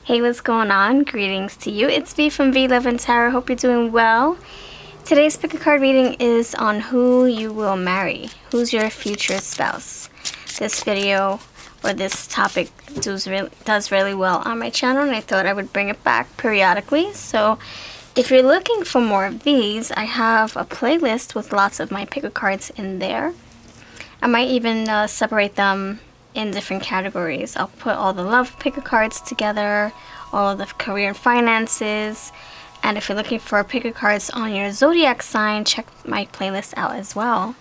Hey, what's going on? Greetings to you. It's V from V Love and Tarot. Hope you're doing well. Today's pick a card reading is on who you will marry. Who's your future spouse? This video or this topic does really well on my channel, and I thought I would bring it back periodically. So if you're looking for more of these, I have a playlist with lots of my pick a cards in there. I might even separate them in different categories. I'll put all the love pick a cards together, all of the career and finances, and if you're looking for pick a cards on your zodiac sign, check my playlist out as well.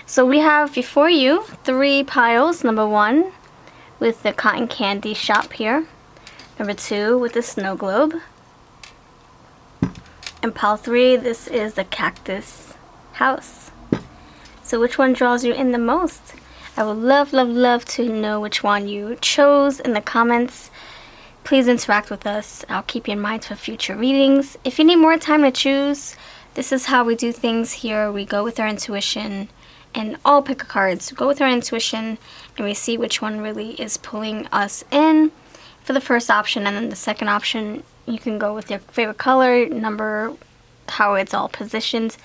So we have before you 3 piles. Number 1 with the cotton candy shop here. Number 2 with the snow globe. And pile 3, this is the cactus house. So which one draws you in the most? I would love to know which one you chose in the comments. Please interact with us. I'll keep you in mind for future readings. If you need more time to choose, this is how we do things here. We go with our intuition, and all pick a cards go with our intuition, and we see which one really is pulling us in for the first option, and then the second option you can go with your favorite color, number, how it's all positioned,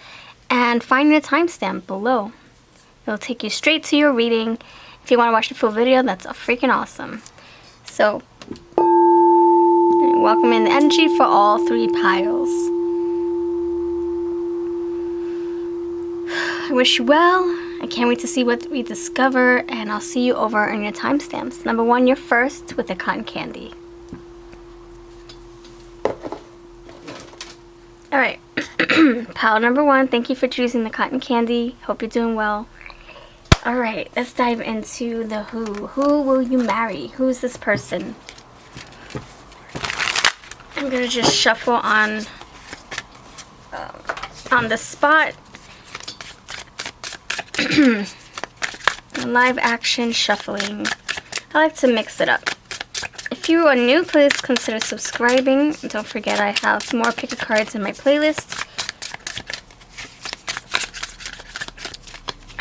and find your timestamp below. It'll take you straight to your reading. If you want to watch the full video, that's freaking awesome. So welcome in the energy for all 3 piles. I wish you well. I can't wait to see what we discover, and I'll see you over on your timestamps. Number 1, you're first with the cotton candy. Alright, pile number 1, thank you for choosing the cotton candy. Hope you're doing well. Alright, let's dive into the who. Who will you marry? Who's this person? I'm going to just shuffle on the spot. Live action shuffling. I like to mix it up. If you are new, please consider subscribing. Don't forget I have more pick a cards in my playlist.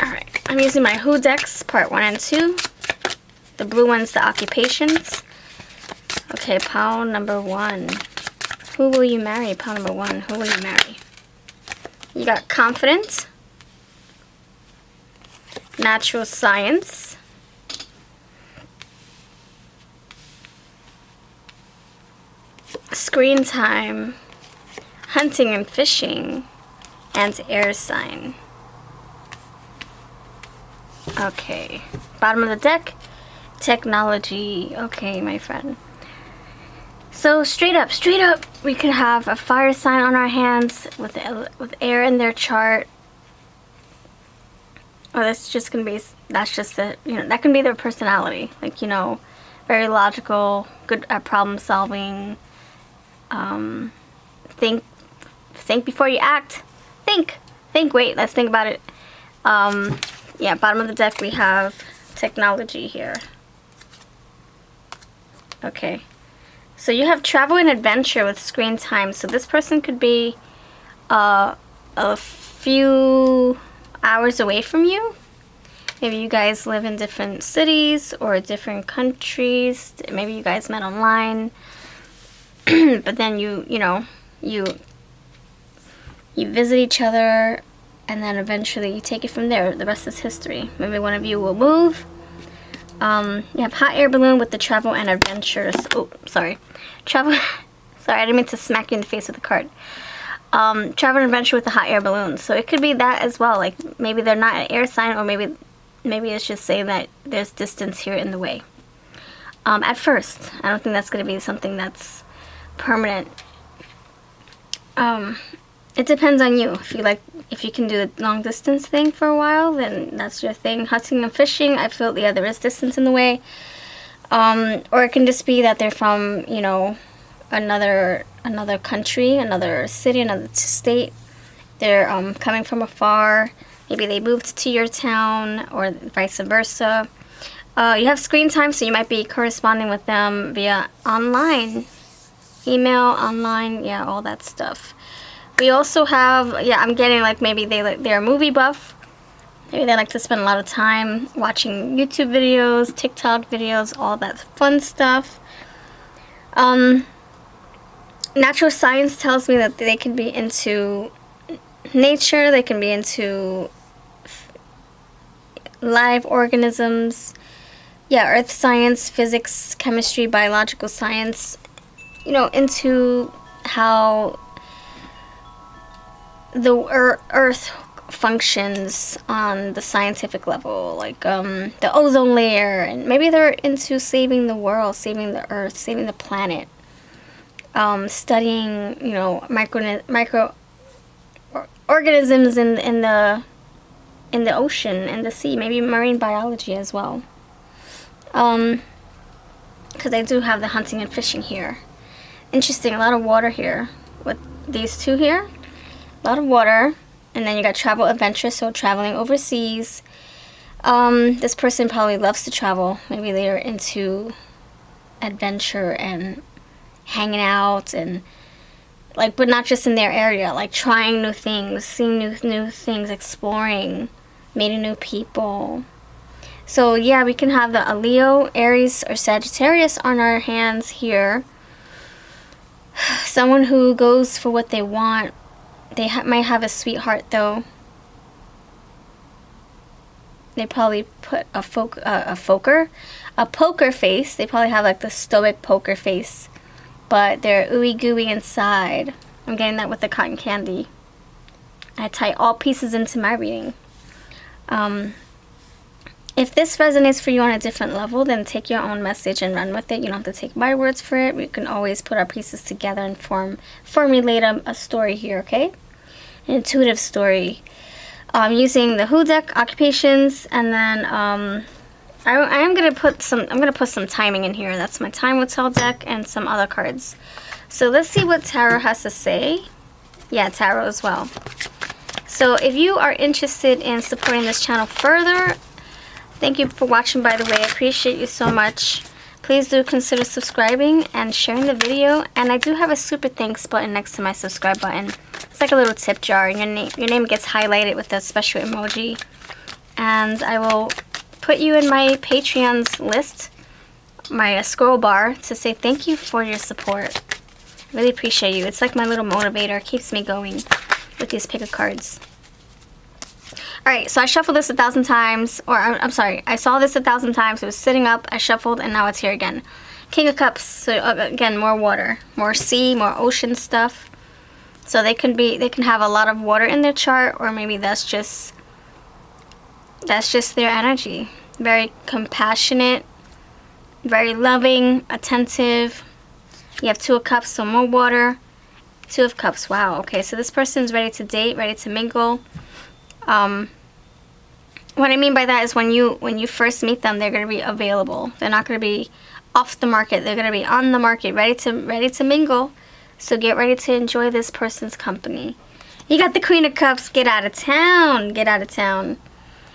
Alright, I'm using my Who decks, part 1 and 2. The blue one's the occupations. Okay, pile number 1. Who will you marry? Pile number 1. Who will you marry? You got confident, natural science, screen time, hunting and fishing, and air sign. Okay, bottom of the deck, technology. Okay, my friend. So straight up, we could have a fire sign on our hands with air in their chart. Or that's just the, that can be their personality. Like, very logical, good at problem solving. Think before you act. Think, wait, let's think about it. Yeah, bottom of the deck we have technology here. Okay. So you have travel and adventure with screen time. So this person could be a few hours away from you. Maybe you guys live in different cities or different countries. Maybe you guys met online. But then you visit each other, and then eventually you take it from there. The rest is history. Maybe one of you will move. You have hot air balloon with the travel and adventures. Oh, sorry. Travel. Sorry, I didn't mean to smack you in the face with the card. Travel and adventure with the hot air balloon. So it could be that as well. Like maybe they're not an air sign, or maybe it's just saying that there's distance here in the way. At first, I don't think that's going to be something that's permanent. It depends on you. If you can do the long distance thing for a while, then that's your thing. Hunting and fishing, I feel there is distance in the way. Or it can just be that they're from, another country, another city, another state. They're coming from afar. Maybe they moved to your town, or vice versa. You have screen time, so you might be corresponding with them via online. Email, online, yeah, all that stuff. We also have, I'm getting maybe they're a movie buff. Maybe they like to spend a lot of time watching YouTube videos, TikTok videos, all that fun stuff. Natural science tells me that they can be into nature, they can be into live organisms. Yeah, earth science, physics, chemistry, biological science. You know, into how the earth functions on the scientific level, like the ozone layer, and maybe they're into saving the world, saving the earth, saving the planet, studying, you know, micro organisms in the ocean and the sea, maybe marine biology as well, because I do have the hunting and fishing here. Interesting, a lot of water here with these two here, a lot of water. And then you got travel adventure, so traveling overseas. This person probably loves to travel. Maybe they're into adventure and hanging out and like, but not just in their area, like trying new things, seeing new things, exploring, meeting new people. So yeah, we can have the Leo, Aries, or Sagittarius on our hands here. Someone who goes for what they want. They might have a sweetheart though. They probably put a poker face. They probably have like the stoic poker face, but they're ooey gooey inside. I'm getting that with the cotton candy. I tie all pieces into my reading. If this resonates for you on a different level, then take your own message and run with it. You don't have to take my words for it. We can always put our pieces together and formulate a story here, okay? An intuitive story. Using the Who deck, occupations, and then I'm gonna put some timing in here. That's my Time Will Tell deck and some other cards. So let's see what tarot has to say. Yeah, tarot as well. So if you are interested in supporting this channel further, thank you for watching, by the way. I appreciate you so much. Please do consider subscribing and sharing the video. And I do have a super thanks button next to my subscribe button. It's like a little tip jar, and your name gets highlighted with a special emoji. And I will put you in my Patreon's list, my scroll bar, to say thank you for your support. I really appreciate you. It's like my little motivator. It keeps me going with these pick of cards. Alright, so I shuffled this 1,000 times, or I'm sorry, I saw this 1,000 times. It was sitting up, I shuffled, and now it's here again. King of Cups, so again, more water, more sea, more ocean stuff. So they can have a lot of water in their chart, or maybe that's just their energy. Very compassionate, very loving, attentive. You have Two of Cups, so more water. Two of Cups, wow, okay, so this person's ready to date, ready to mingle. What I mean by that is when you first meet them, they're going to be available. They're not going to be off the market. They're going to be on the market, ready to mingle. So get ready to enjoy this person's company. You got the Queen of Cups. Get out of town. Get out of town.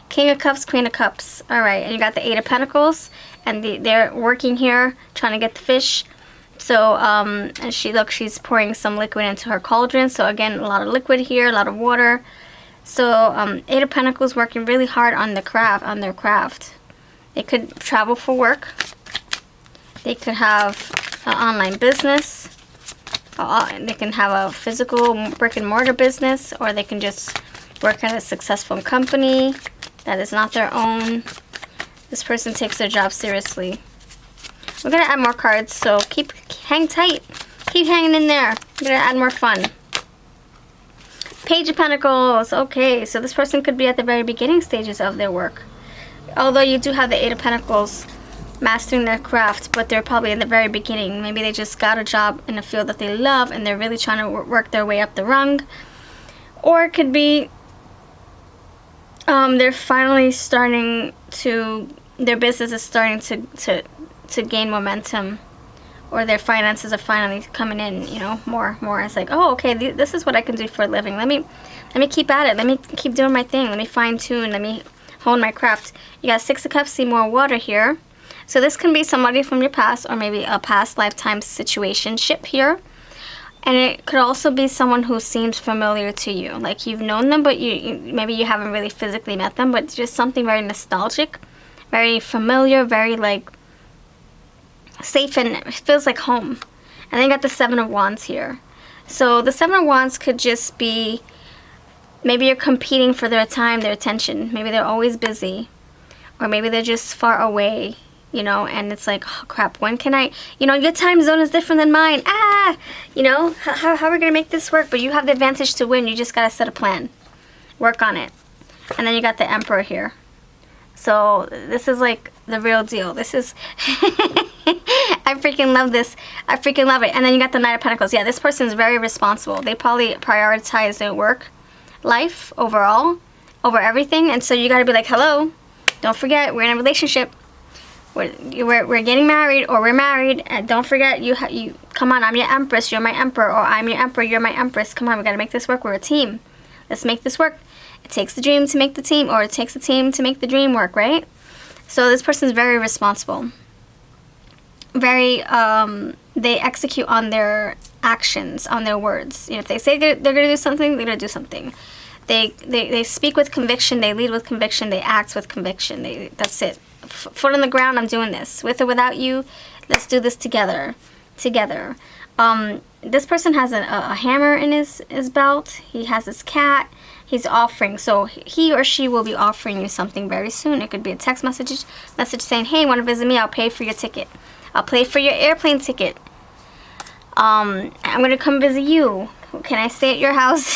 King of Cups, Queen of Cups. All right, and you got the Eight of Pentacles, and they're working here trying to get the fish. So and she's pouring some liquid into her cauldron. So again, a lot of liquid here, a lot of water. So Eight of Pentacles working really hard on their craft. They could travel for work. They could have an online business. They can have a physical brick and mortar business, or they can just work at a successful company that is not their own. This person takes their job seriously. We're gonna add more cards, so hang tight. Keep hanging in there. We're gonna add more fun. Page of Pentacles. Okay, so this person could be at the very beginning stages of their work. Although you do have the Eight of Pentacles mastering their craft, but they're probably in the very beginning. Maybe they just got a job in a field that they love and they're really trying to work their way up the rung. Or it could be they're finally starting to, their business is starting to gain momentum. Or their finances are finally coming in, you know, more. It's like, oh, okay, this is what I can do for a living. Let me keep at it. Let me keep doing my thing. Let me fine tune. Let me hone my craft. You got Six of Cups, see more water here. So this can be somebody from your past, or maybe a past lifetime situationship here. And it could also be someone who seems familiar to you. Like you've known them, but maybe you haven't really physically met them, but just something very nostalgic, very familiar, very like safe and it feels like home. And then you got the Seven of Wands here. So the Seven of Wands could just be, maybe you're competing for their time, their attention. Maybe they're always busy. Or maybe they're just far away, you know, and it's like, oh crap, when can I, you know, your time zone is different than mine. You know, how are we going to make this work? But you have the advantage to win. You just got to set a plan. Work on it. And then you got the Emperor here. So this is like the real deal. This is, I freaking love this. I freaking love it. And then you got the Knight of Pentacles. Yeah, this person is very responsible. They probably prioritize their work life overall, over everything. And so you got to be like, hello, don't forget, we're in a relationship. We're getting married, or we're married, and don't forget, you come on, I'm your Empress, you're my Emperor, or I'm your Emperor, you're my Empress. Come on, we got to make this work. We're a team. Let's make this work. It takes the dream to make the team, or it takes the team to make the dream work, right? So this person is very responsible. Very, they execute on their actions, on their words. You know, if they say they're going to do something, they're going to do something. They speak with conviction, they lead with conviction, they act with conviction. That's it. Foot on the ground, I'm doing this. With or without you, let's do this together. This person has a hammer in his belt. He has his cat. He's offering. So he or she will be offering you something very soon. It could be a text message saying, hey, want to visit me? I'll pay for your ticket. I'll pay for your airplane ticket. I'm going to come visit you. Can I stay at your house?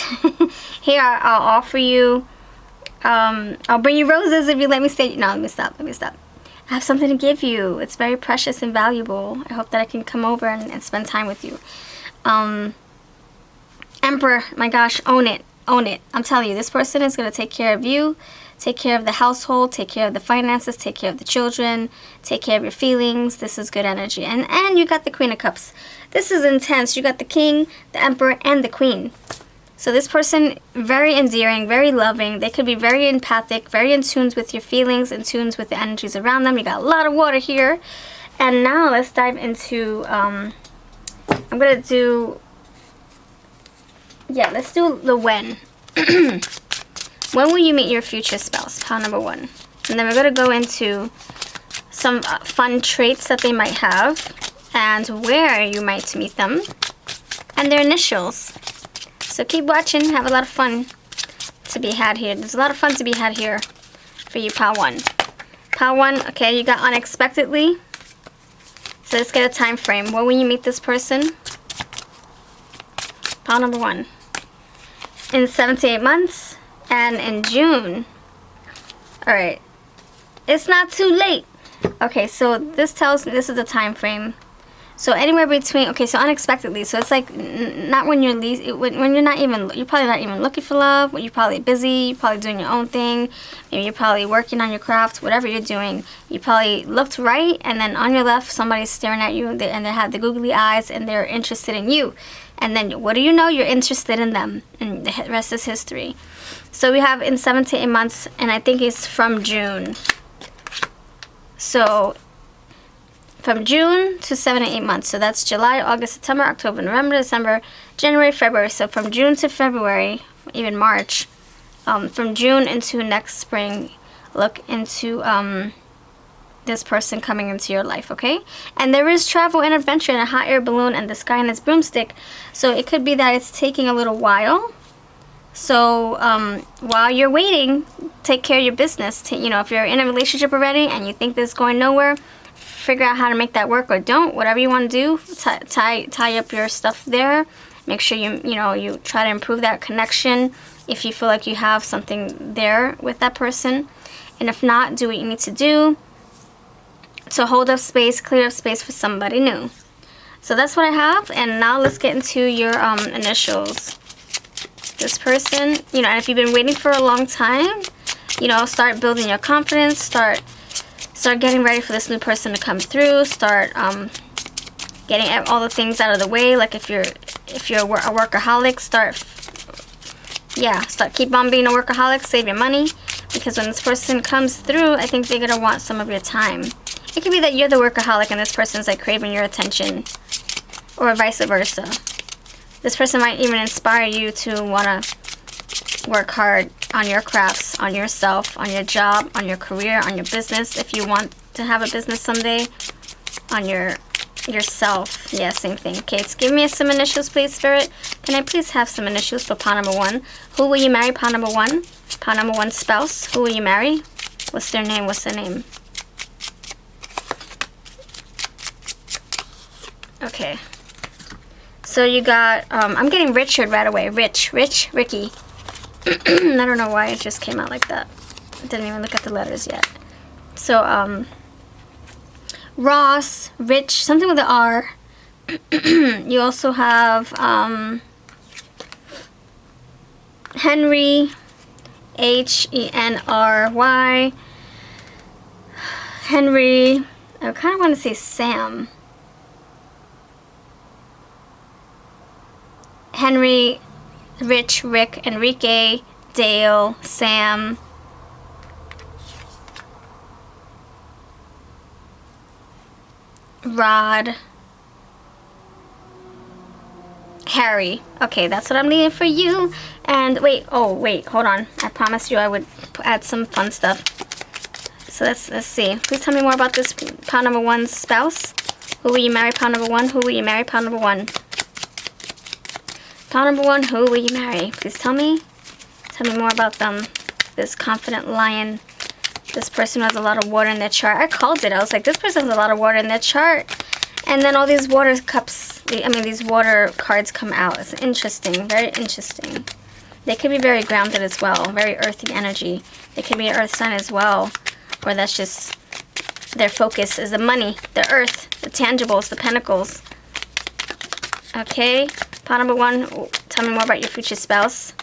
Here, I'll offer you, I'll bring you roses if you let me stay. No, let me stop. I have something to give you. It's very precious and valuable. I hope that I can come over and spend time with you. Emperor, my gosh, own it. I'm telling you, this person is going to take care of you, take care of the household, take care of the finances, take care of the children, take care of your feelings. This is good energy. And you got the Queen of Cups. This is intense. You got the King, the Emperor, and the Queen. So this person, very endearing, very loving. They could be very empathic, very in tune with your feelings, in tune with the energies around them. You got a lot of water here. And now let's dive into, I'm going to do, yeah, let's do the when. When will you meet your future spouse? Pile number 1. And then we're going to go into some fun traits that they might have, and where you might meet them, and their initials. So keep watching. Have a lot of fun to be had here. There's a lot of fun to be had here for you, pile 1. Pile 1, okay, you got unexpectedly. So let's get a time frame. When will you meet this person? Pile number 1. In 7 to 8 months, and in June. Alright. It's not too late. Okay, so this tells me this is the time frame. So anywhere between, okay, so unexpectedly. So it's like not when you're least, when you're not even, you're probably not even looking for love. You're probably busy. You're probably doing your own thing. Maybe you're probably working on your craft. Whatever you're doing, you probably looked right, and then on your left, somebody's staring at you, and they have the googly eyes, and they're interested in you. And then what do you know? You're interested in them, and the rest is history. So we have in 7 to 8 months, and I think it's from June. So from June to 7 to 8 months. So that's July, August, September, October, November, December, January, February. So from June to February, even March. From June into next spring, look into this person coming into your life, okay? And there is travel and adventure in a hot air balloon and the sky and its broomstick. So it could be that it's taking a little while. So while you're waiting, take care of your business. You know, if you're in a relationship already and you think this is going nowhere, figure out how to make that work, or don't. Whatever you want to do, tie up your stuff there. Make sure you try to improve that connection if you feel like you have something there with that person. And if not, do what you need to do to hold up space, clear up space for somebody new. So that's what I have. And now let's get into your initials. This person, you know, and if you've been waiting for a long time, you know, start building your confidence, start getting ready for this new person to come through, start getting all the things out of the way. Like if you're a workaholic, keep on being a workaholic, save your money, because when this person comes through, I think they're gonna want some of your time. It could be that you're the workaholic and this person's like craving your attention, or vice versa. This person might even inspire you to want to work hard on your crafts, on yourself, on your job, on your career, on your business, if you want to have a business someday, on your yourself. Yeah, same thing. Okay, so give me some initials, please, Spirit. Can I please have some initials for pile number 1? Who will you marry, pile number 1? Pile number 1 spouse. Who will you marry? What's their name? What's their name? Okay. So you got, I'm getting Richard right away. Ricky. I don't know why it just came out like that. I didn't even look at the letters yet. So, Ross, Rich, something with an R. You also have, Henry, Henry. Henry, I kind of want to say Sam. Henry, Rich, Rick, Enrique, Dale, Sam, Rod, Harry. Okay, that's what I'm needing for you. And wait, hold on. I promised you I would add some fun stuff. So let's see. Please tell me more about this pile number 1 spouse. Who will you marry, pile number 1? Who will you marry, pile number 1? Pile number 1, who will you marry? Please tell me. Tell me more about them. This confident lion. This person has a lot of water in their chart. I called it. I was like, this person has a lot of water in their chart. And then all these water cups, these water cards come out. It's interesting. Very interesting. They could be very grounded as well. Very earthy energy. They could be an earth sign as well. Or that's just their focus is the money, the earth, the tangibles, the pentacles. Okay. Pile number 1, tell me more about your future spouse.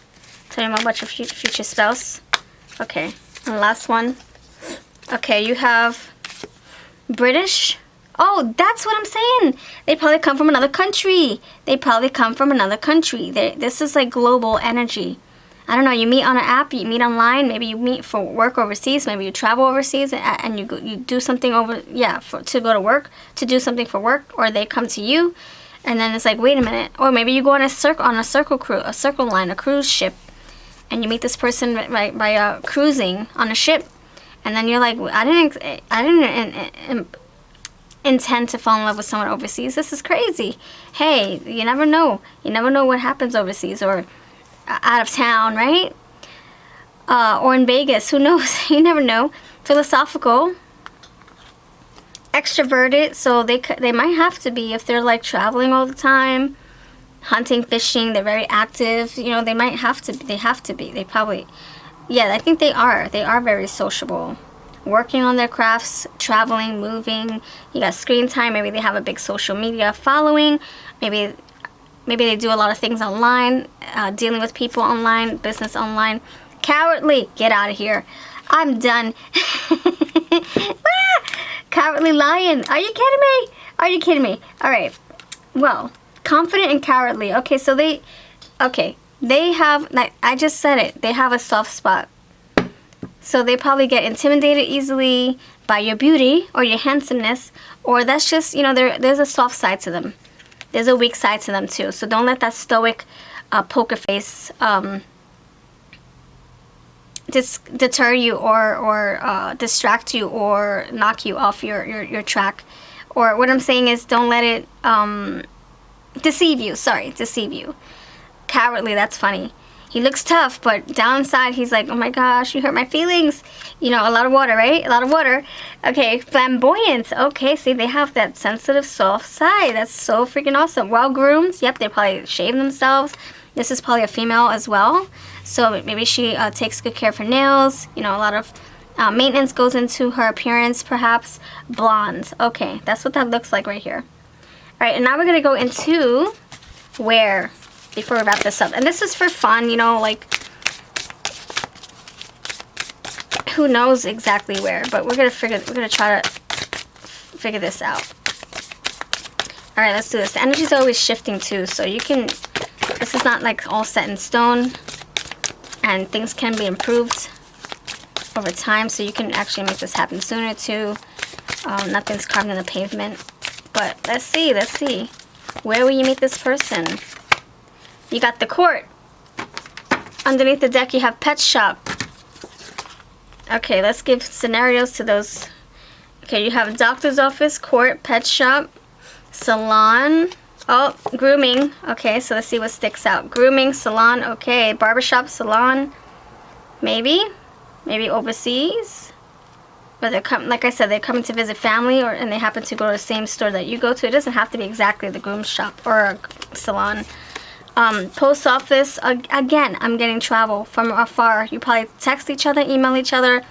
Tell me more about your future spouse. Okay, and last one. Okay, you have British. Oh, that's what I'm saying. They probably come from another country. This is like global energy. I don't know, you meet on an app, you meet online, maybe you meet for work overseas, maybe you travel overseas and you do something to go to work, to do something for work, or they come to you. And then it's like, wait a minute. Or maybe you go on a circle line, a cruise ship, and you meet this person by cruising on a ship, and then you're like, I didn't intend to fall in love with someone overseas. This is crazy. Hey, you never know. You never know what happens overseas or out of town, right? Or in Vegas. Who knows? You never know. Philosophical. Extroverted, so they might have to be if they're like traveling all the time, hunting, fishing. They're very active. You know, they might have to. They have to be. They probably, yeah. I think they are. They are very sociable, working on their crafts, traveling, moving. You got screen time. Maybe they have a big social media following. Maybe they do a lot of things online, dealing with people online, business online. Cowardly, get out of here. I'm done. Cowardly lion. Are you kidding me? All right. Well, confident and cowardly. Okay, so they have, like I just said it, they have a soft spot. So they probably get intimidated easily by your beauty or your handsomeness, or that's just, there's a soft side to them. There's a weak side to them too. So don't let that stoic poker face deter you or distract you or knock you off your track. Or what I'm saying is, don't let it deceive you. Cowardly, that's funny. He looks tough, but down inside he's like, oh my gosh, you hurt my feelings. A lot of water, right? A lot of water. Okay, flamboyant. Okay, see, they have that sensitive, soft side. That's so freaking awesome. Well-groomed. Yep, they probably shave themselves. This is probably a female as well. So maybe she takes good care of her nails. A lot of maintenance goes into her appearance, perhaps. Blonde. Okay, that's what that looks like right here. All right, and now we're going to go into where, before we wrap this up. And this is for fun, like, who knows exactly where. But we're going to try to figure this out. All right, let's do this. The energy's always shifting too, so you can, this is not like all set in stone. And things can be improved over time, so you can actually make this happen sooner too. Nothing's carved in the pavement. But let's see. Where will you meet this person? You got the court. Underneath the deck you have pet shop. Okay, let's give scenarios to those. Okay, you have doctor's office, court, pet shop, Salon. Oh, grooming. Okay, so let's see what sticks out. Grooming, salon. Okay, barbershop, salon. Maybe overseas. But they're like I said, they're coming to visit family, and they happen to go to the same store that you go to. It doesn't have to be exactly the groom shop or a salon. Post office. Again, I'm getting travel from afar. You probably text each other, email each other,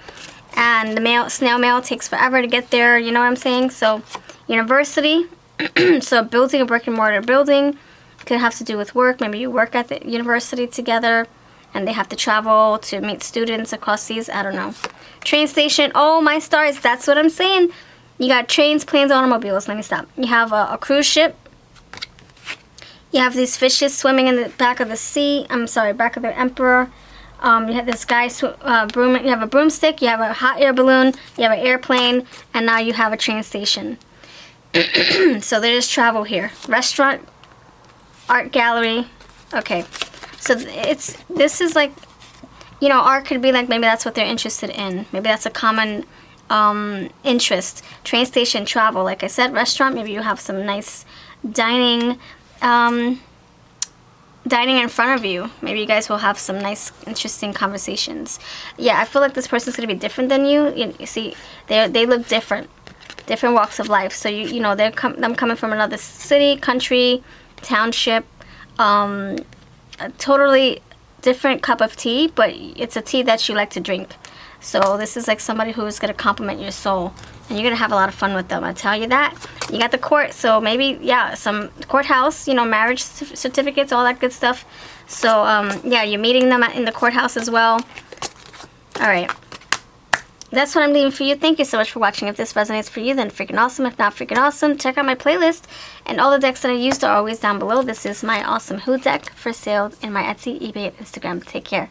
and the snail mail takes forever to get there. You know what I'm saying? So, university. So building a brick and mortar building could have to do with work. Maybe you work at the university together and they have to travel to meet students across seas. I don't know. Train station. Oh my stars, that's what I'm saying. You got trains, planes, automobiles. Let me stop. You have a cruise ship. You have these fishes swimming in the back of the sea. I'm sorry, back of the emperor. You have this guy broom. You have a broomstick. You have a hot air balloon. You have an airplane, and now you have a train station. So there is travel here. Restaurant, art gallery. Okay, so this is like, you know, art could be like, maybe that's what they're interested in. Maybe that's a common interest. Train station, travel. Like I said, restaurant. Maybe you have some nice dining in front of you. Maybe you guys will have some nice, interesting conversations. Yeah, I feel like this person's gonna be different than you. You see, they look different. Different walks of life. So you know, I'm coming from another city, country, township, a totally different cup of tea, but it's a tea that you like to drink. So this is like somebody who's gonna compliment your soul, and you're gonna have a lot of fun with them. I tell you that. You got the court, so maybe, yeah, some courthouse, you know, marriage certificates, all that good stuff. So yeah, you're meeting them in the courthouse as well. All right. That's what I'm leaving for you. Thank you so much for watching. If this resonates for you, then freaking awesome. If not freaking awesome, check out my playlist. And all the decks that I used are always down below. This is my awesome Who deck for sale in my Etsy, eBay, and Instagram. Take care.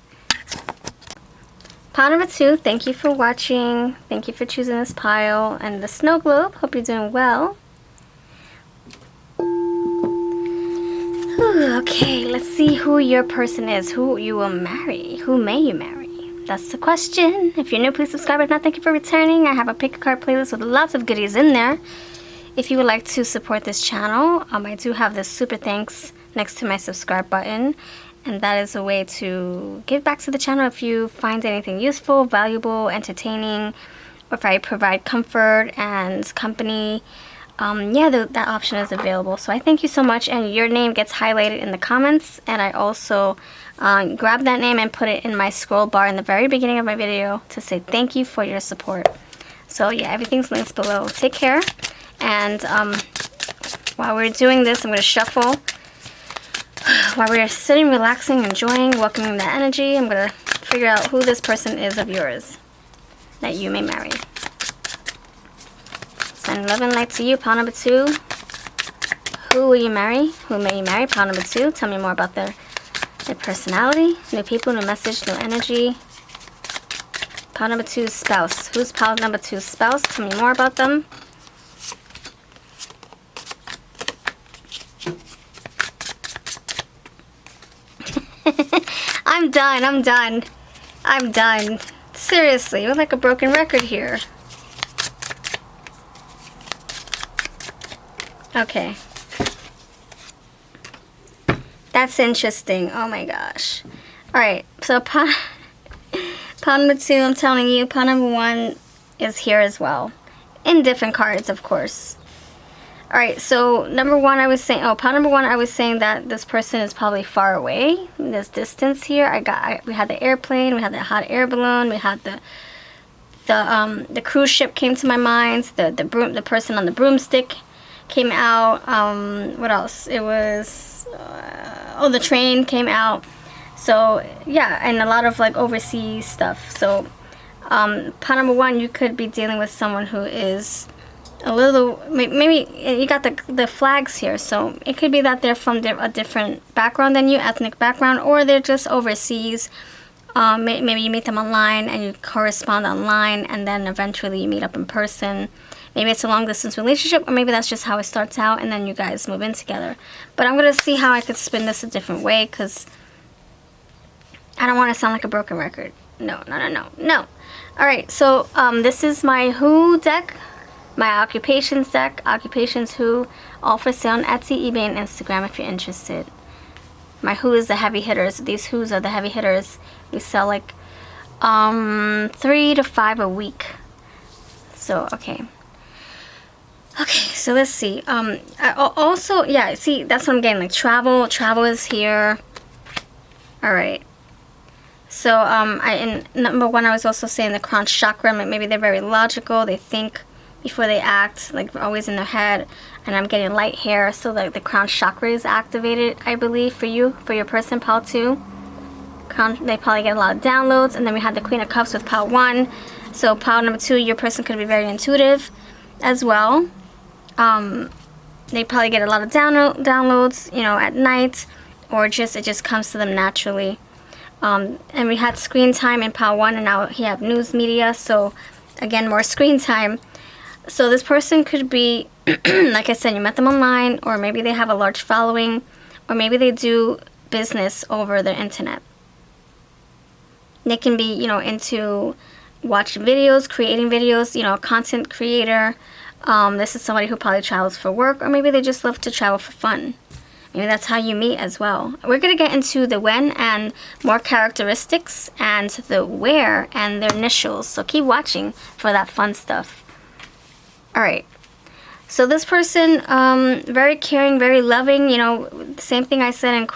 Pile number 2, thank you for watching. Thank you for choosing this pile. And the snow globe, hope you're doing well. Whew, okay, let's see who your person is. Who you will marry. Who may you marry? That's the question. If you're new, please subscribe. If not, thank you for returning. I have a pick a card playlist with lots of goodies in there. If you would like to support this channel, I do have this super thanks next to my subscribe button. And that is a way to give back to the channel if you find anything useful, valuable, entertaining, or if I provide comfort and company. Yeah, that option is available. So I thank you so much, and your name gets highlighted in the comments, and I also grab that name and put it in my scroll bar in the very beginning of my video to say thank you for your support. So yeah, everything's linked below. Take care, and while we're doing this, I'm going to shuffle. While we're sitting, relaxing, enjoying, welcoming the energy, I'm going to figure out who this person is of yours that you may marry. Send love and light to you. Pile number 2. Who will you marry? Who may you marry? Pile number 2. Tell me more about their personality. New people, new message, new energy. Pile number 2, spouse. Who's pile number 2, spouse? Tell me more about them. I'm done. Seriously, you're like a broken record here. Okay. That's interesting. Oh my gosh. Alright, so pile number 2, I'm telling you, pile number 1 is here as well. In different cards, of course. Alright, so number 1 I was saying, pile number 1 I was saying that this person is probably far away. There's distance here. We had the airplane, we had the hot air balloon, we had the cruise ship came to my mind, the person on the broomstick came out. What else? It was the train came out. So yeah, and a lot of like overseas stuff. So pile number 1, you could be dealing with someone who is a little, maybe you got the flags here, so it could be that they're from a different background than you, ethnic background, or they're just overseas. Maybe you meet them online and you correspond online, and then eventually you meet up in person. Maybe it's a long distance relationship, or maybe that's just how it starts out and then you guys move in together. But I'm going to see how I could spin this a different way, because I don't want to sound like a broken record. No. Alright, so this is my Who deck my occupations deck, occupations who, all for sale on Etsy, eBay, and Instagram if you're interested. My who is the heavy hitters. These who's are the heavy hitters. We sell like 3 to 5 a week. So okay, so let's see. Also, yeah, see, that's what I'm getting, like travel is here. All right. So in number 1, I was also saying the crown chakra. Maybe they're very logical. They think before they act, like always in their head. And I'm getting light hair, so like the crown chakra is activated, I believe, for you, for your person, pile 2. They probably get a lot of downloads. And then we had the Queen of Cups with pile 1. So pile number 2, your person could be very intuitive as well. They probably get a lot of downloads, you know, at night, or just it just comes to them naturally. And we had screen time in pile 1, and now we have news media. So again, more screen time. So this person could be, like I said, you met them online, or maybe they have a large following, or maybe they do business over the internet. They can be, you know, into watching videos, creating videos, you know, a content creator. This is somebody who probably travels for work, or maybe they just love to travel for fun. Maybe that's how you meet as well. We're going to get into the when and more characteristics, and the where and their initials. So keep watching for that fun stuff. Alright, so this person, very caring, very loving, you know, same thing I said in in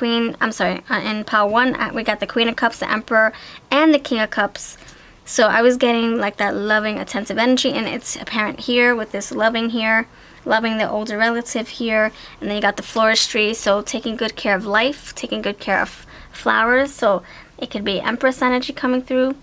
pile 1, we got the Queen of Cups, the Emperor, and the King of Cups. So I was getting like that loving, attentive energy, and it's apparent here with this loving here, loving the older relative here, and then you got the floristry, so taking good care of life, taking good care of flowers, so it could be Empress energy coming through.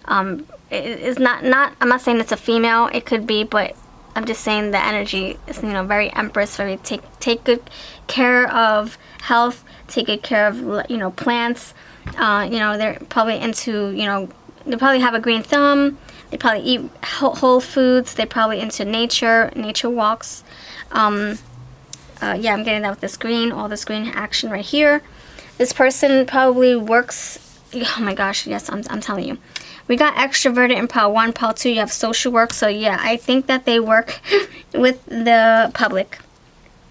It is not, I'm not saying it's a female, it could be, but I'm just saying the energy is, you know, very Empress, very take good care of health, take good care of, you know, plants. You know, they're probably into, you know, they probably have a green thumb. They probably eat whole foods. They're probably into nature walks. Yeah, I'm getting that with this green, all this green action right here. This person probably works, oh my gosh, yes, I'm telling you. We got extroverted in pile 1, pile 2, you have social work. So yeah, I think that they work with the public.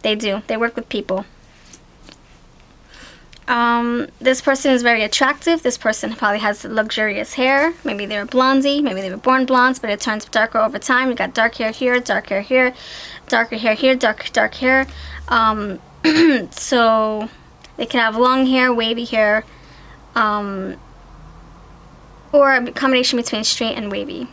They do. They work with people. This person is very attractive. This person probably has luxurious hair. Maybe they're a blondie. Maybe they were born blondes, but it turns darker over time. You got dark hair here, dark hair here, darker hair here, dark hair. So they can have long hair, wavy hair, or a combination between straight and wavy.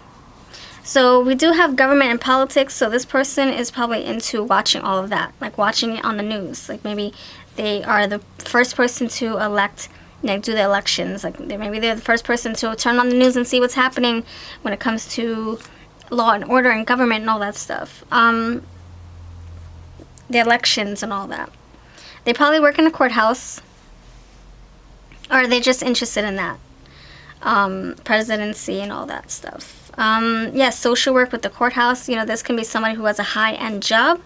So we do have government and politics. So this person is probably into watching all of that, like watching it on the news. Like maybe they are the first person to elect, like do the elections. Like maybe they're the first person to turn on the news and see what's happening when it comes to law and order and government and all that stuff. The elections and all that. They probably work in a courthouse, or they're just interested in that. Presidency and all that stuff. Yeah, social work with the courthouse. You know, this can be somebody who has a high-end job.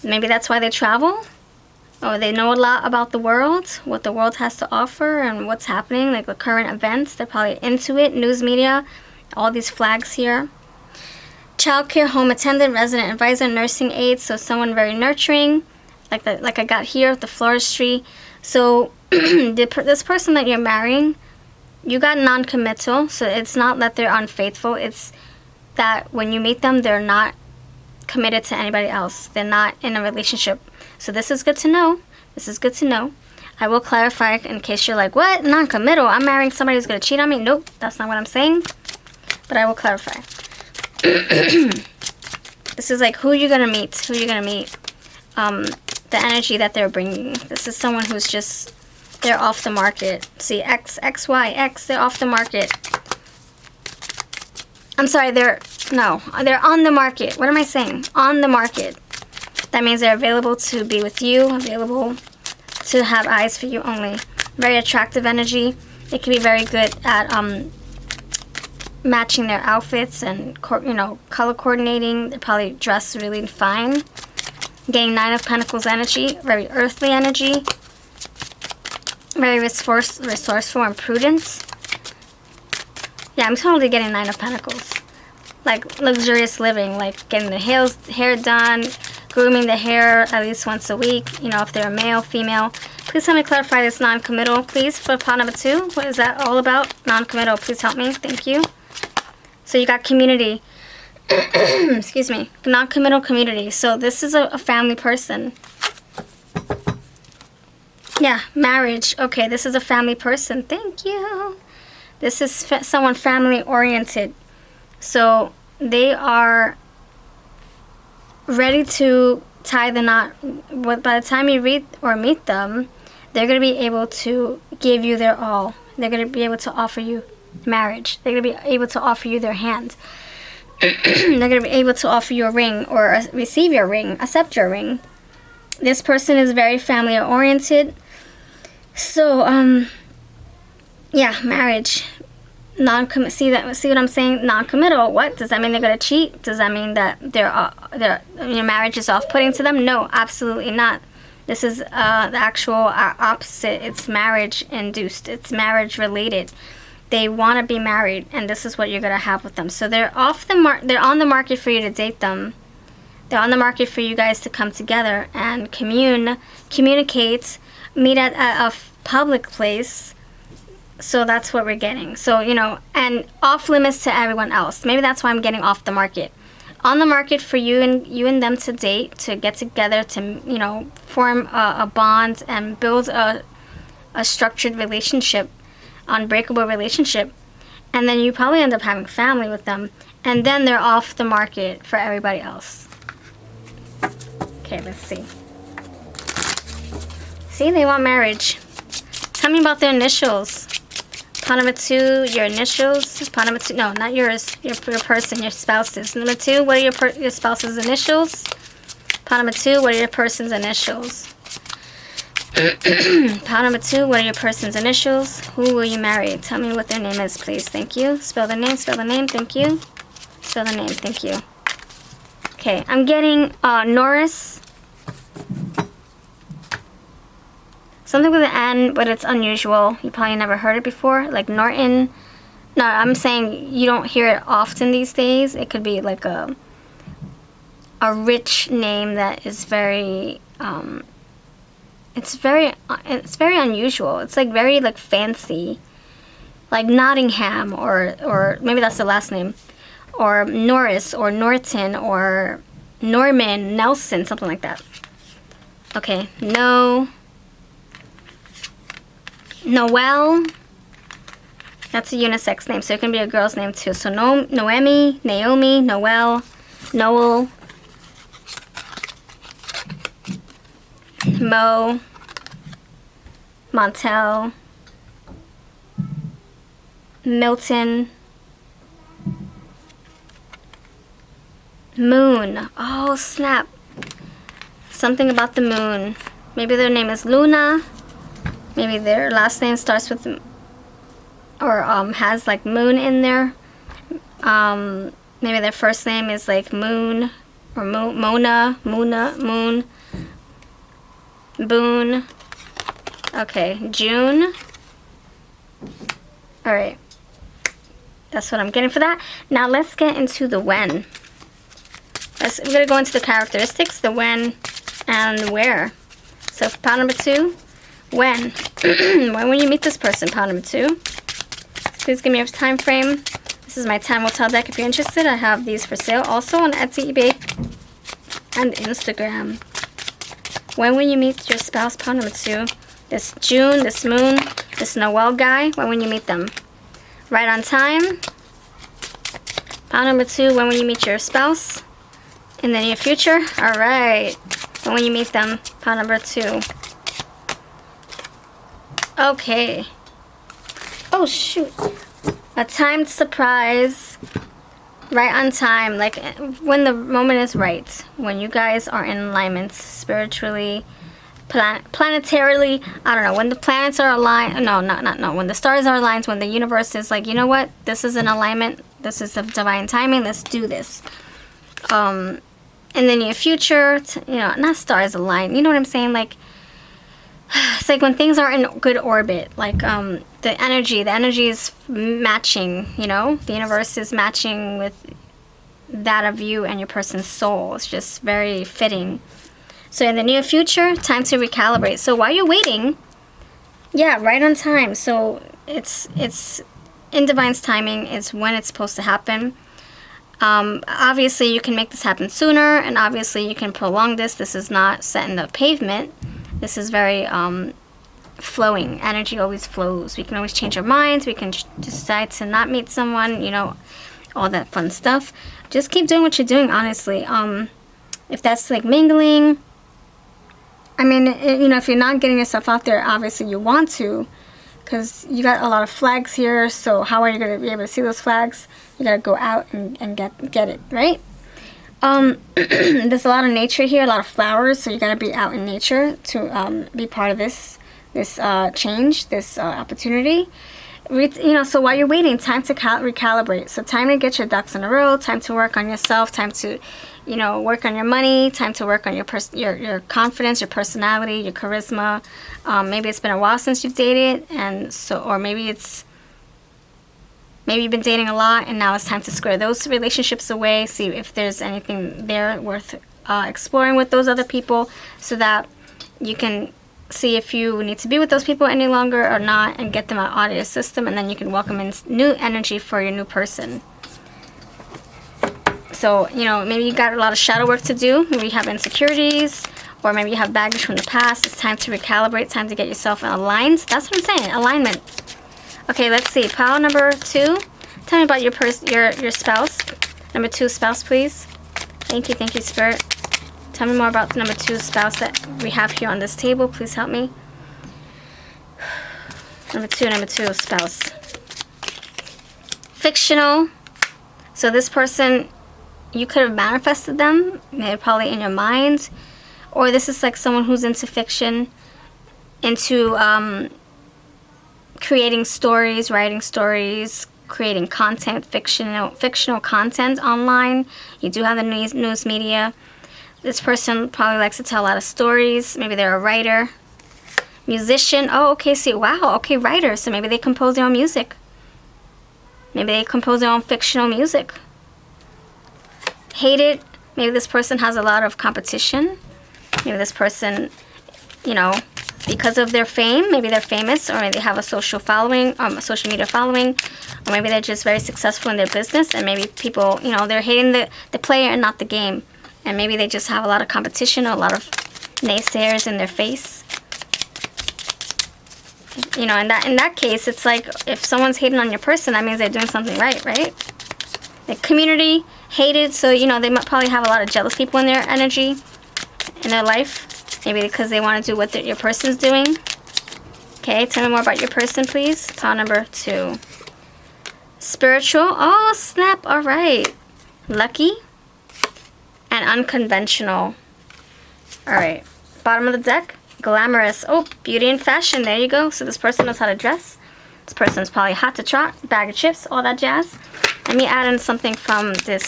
Maybe that's why they travel. Or they know a lot about the world, what the world has to offer and what's happening, like the current events. They're probably into it. News media, all these flags here. Childcare, home attendant, resident advisor, nursing aide. So someone very nurturing, like I got here with the floristry. So this person that you're marrying, you got non-committal, so it's not that they're unfaithful. It's that when you meet them, they're not committed to anybody else. They're not in a relationship. So this is good to know. This is good to know. I will clarify in case you're like, what? Non-committal? I'm marrying somebody who's going to cheat on me? Nope, that's not what I'm saying. But I will clarify. This is like who you're going to meet. Who you're going to meet. The energy that they're bringing. This is someone who's just... They're off the market. See, X, Y, X, they're off the market. I'm sorry, they're on the market. What am I saying? On the market. That means they're available to be with you, available to have eyes for you only. Very attractive energy. They can be very good at matching their outfits and, you know, color coordinating. They probably dress really fine. Getting 9 of Pentacles energy. Very earthly energy. Very resourceful and prudent. Yeah, I'm totally getting 9 of Pentacles. like luxurious living, like getting the hair done, grooming the hair at least once a week, you know, if they're a male, female. Please help me clarify this non-committal, please, for pot number 2. What is that all about? Non-committal, please help me. Thank you. So you got community. Excuse me. Non-committal community. So this is a family person. Yeah, marriage. Okay, this is a family person. Thank you. This is someone family-oriented. So they are ready to tie the knot. By the time you read or meet them, they're going to be able to give you their all. They're going to be able to offer you marriage. They're going to be able to offer you their hand. They're going to be able to offer you a ring or receive your ring, accept your ring. This person is very family-oriented. So, yeah, marriage. See what I'm saying? Non-committal. What does that mean? They're gonna cheat? Does that mean that your marriage is off-putting to them? No, absolutely not. This is the actual opposite. It's marriage induced. It's marriage related. They want to be married, and this is what you're gonna have with them. So they're They're on the market for you to date them. They're on the market for you guys to come together and communicate, meet at a public place. So that's what we're getting. So, you know, and off limits to everyone else. Maybe that's why I'm getting off the market. On the market for you and them to date, to get together, to, you know, form a bond and build a structured relationship, unbreakable relationship. And then you probably end up having family with them. And then they're off the market for everybody else. Okay, let's see. See, they want marriage. Tell me about their initials. Pot number 2, your initials. Pot number 2, no, not yours. Your person, your spouse's. Number 2, what are your spouse's initials? Pot number 2, what are your person's initials? Pot number 2, what are your person's initials? Who will you marry? Tell me what their name is, please. Thank you. Spell the name, thank you. Spell the name, thank you. Okay, I'm getting Norris. Something with an N, but it's unusual. You probably never heard it before. Like Norton. No, I'm saying you don't hear it often these days. It could be like a rich name that is very it's very unusual. It's like very like fancy. Like Nottingham or maybe that's the last name. Or Norris or Norton or Norman, Nelson, something like that. Okay, Noelle, that's a unisex name, so it can be a girl's name too. So Noemi, Naomi, Noelle, Noel, Mo, Montel, Milton, Moon. Oh snap. Something about the moon. Maybe their name is Luna. Maybe their last name starts with, or has like moon in there. Maybe their first name is like Moon, or Mona, Moon, Boone. Okay, June. Alright. That's what I'm getting for that. Now let's get into the when. We're going to go into the characteristics, the when, and the where. So pot number 2. When? When will you meet this person? Pot number 2. Please give me a time frame. This is my time will tell deck. If you're interested, I have these for sale also on Etsy, eBay, and Instagram. When will you meet your spouse? Pot number 2. This June, this Moon, this Noel guy. When will you meet them? Right on time. Pot number 2. When will you meet your spouse? In the near future. Alright. When will you meet them? Pot number 2. Okay. Oh shoot. A timed surprise. Right on time. Like when the moment is right. When you guys are in alignment spiritually, planetarily. I don't know. When the planets are aligned. No. When the stars are aligned. When the universe is like, you know what? This is an alignment. This is the divine timing. Let's do this. In the near future. You know, not stars aligned. You know what I'm saying? Like, it's like when things are in good orbit, like the energy is matching, you know, the universe is matching with that of you and your person's soul. It's just very fitting. So in the near future, time to recalibrate. So while you're waiting, yeah, right on time. So it's in divine's timing. It's when it's supposed to happen. Obviously, you can make this happen sooner, and obviously you can prolong this. This is not set in the pavement. This is very flowing. Energy always flows. We can always change our minds. We can decide to not meet someone, you know, all that fun stuff. Just keep doing what you're doing, honestly. If that's like mingling, I mean, you know, if you're not getting yourself out there, obviously you want to, because you got a lot of flags here. So how are you going to be able to see those flags? You got to go out and get it, right? There's a lot of nature here, a lot of flowers, so you got to be out in nature to be part of this change, this opportunity. You know, so while you're waiting, time to recalibrate. So time to get your ducks in a row, time to work on yourself, time to, you know, work on your money, time to work on your confidence, your personality, your charisma. Maybe it's been a while since you've dated, and so, or maybe you've been dating a lot, and now it's time to square those relationships away, see if there's anything there worth exploring with those other people, so that you can see if you need to be with those people any longer or not, and get them out of your system, and then you can welcome in new energy for your new person. So, you know, maybe you got a lot of shadow work to do. Maybe you have insecurities, or maybe you have baggage from the past. It's time to recalibrate, time to get yourself aligned. That's what I'm saying, alignment. Okay, let's see. Pile number 2. Tell me about your spouse. Number 2 spouse, please. Thank you, Spirit. Tell me more about the number 2 spouse that we have here on this table. Please help me. Number two spouse. Fictional. So this person, you could have manifested them. They're probably in your mind. Or this is like someone who's into fiction, into creating stories, writing stories, creating content, fictional content online. You do have the news media. This person probably likes to tell a lot of stories. Maybe they're a writer, musician. Oh, okay, see, wow, okay, writer. So maybe they compose their own music. Maybe they compose their own fictional music. Hated. Maybe this person has a lot of competition. Maybe this person, you know, because of their fame, maybe they're famous, or maybe they have a social media following, or maybe they're just very successful in their business, and maybe people, you know, they're hating the player and not the game. And maybe they just have a lot of competition, or a lot of naysayers in their face. You know, in that case, it's like if someone's hating on your person, that means they're doing something right? The community hated, so you know they might probably have a lot of jealous people in their energy, in their life. Maybe because they want to do what your person's doing. Okay, tell me more about your person, please. Pile number 2. Spiritual. Oh, snap. All right. Lucky. And unconventional. Alright. Bottom of the deck. Glamorous. Oh, beauty and fashion. There you go. So this person knows how to dress. This person is probably hot to trot. Bag of chips. All that jazz. Let me add in something from this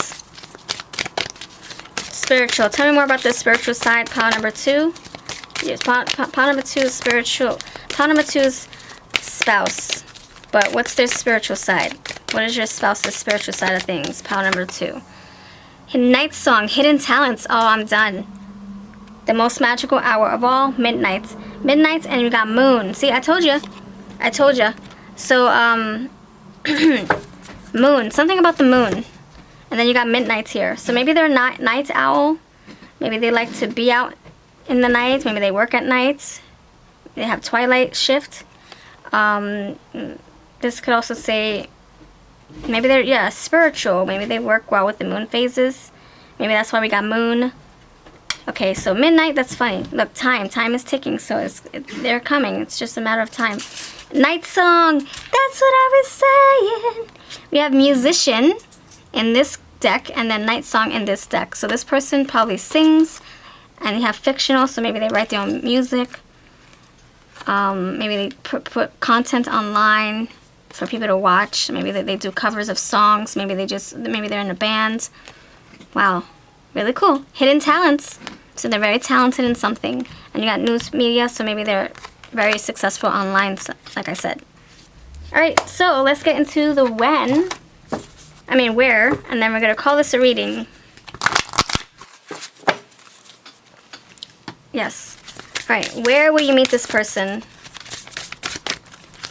spiritual. Tell me more about the spiritual side. Pile number 2. Yes, pile number 2 is spiritual. Pile number 2 is spouse. But what's their spiritual side? What is your spouse's spiritual side of things? Pile number 2. Night song, hidden talents. Oh, I'm done. The most magical hour of all, midnights. Midnights, and you got moon. See, I told you. So, moon. Something about the moon. And then you got midnights here. So maybe they're not night owl. Maybe they like to be out in the night. Maybe they work at nights. They have twilight shift. This could also say, maybe they're, spiritual. Maybe they work well with the moon phases. Maybe that's why we got moon. Okay, so midnight, that's funny. Look, time is ticking, so they're coming. It's just a matter of time. Night song, that's what I was saying. We have musician in this deck, and then night song in this deck. So this person probably sings, and you have fictional, so maybe they write their own music. Maybe they put content online for people to watch. Maybe they do covers of songs. Maybe they're in a band. Wow, really cool. Hidden talents. So they're very talented in something. And you got news media, so maybe they're very successful online, like I said. All right, so let's get into the when. where, and then we're going to call this a reading. Yes. Alright, where will you meet this person?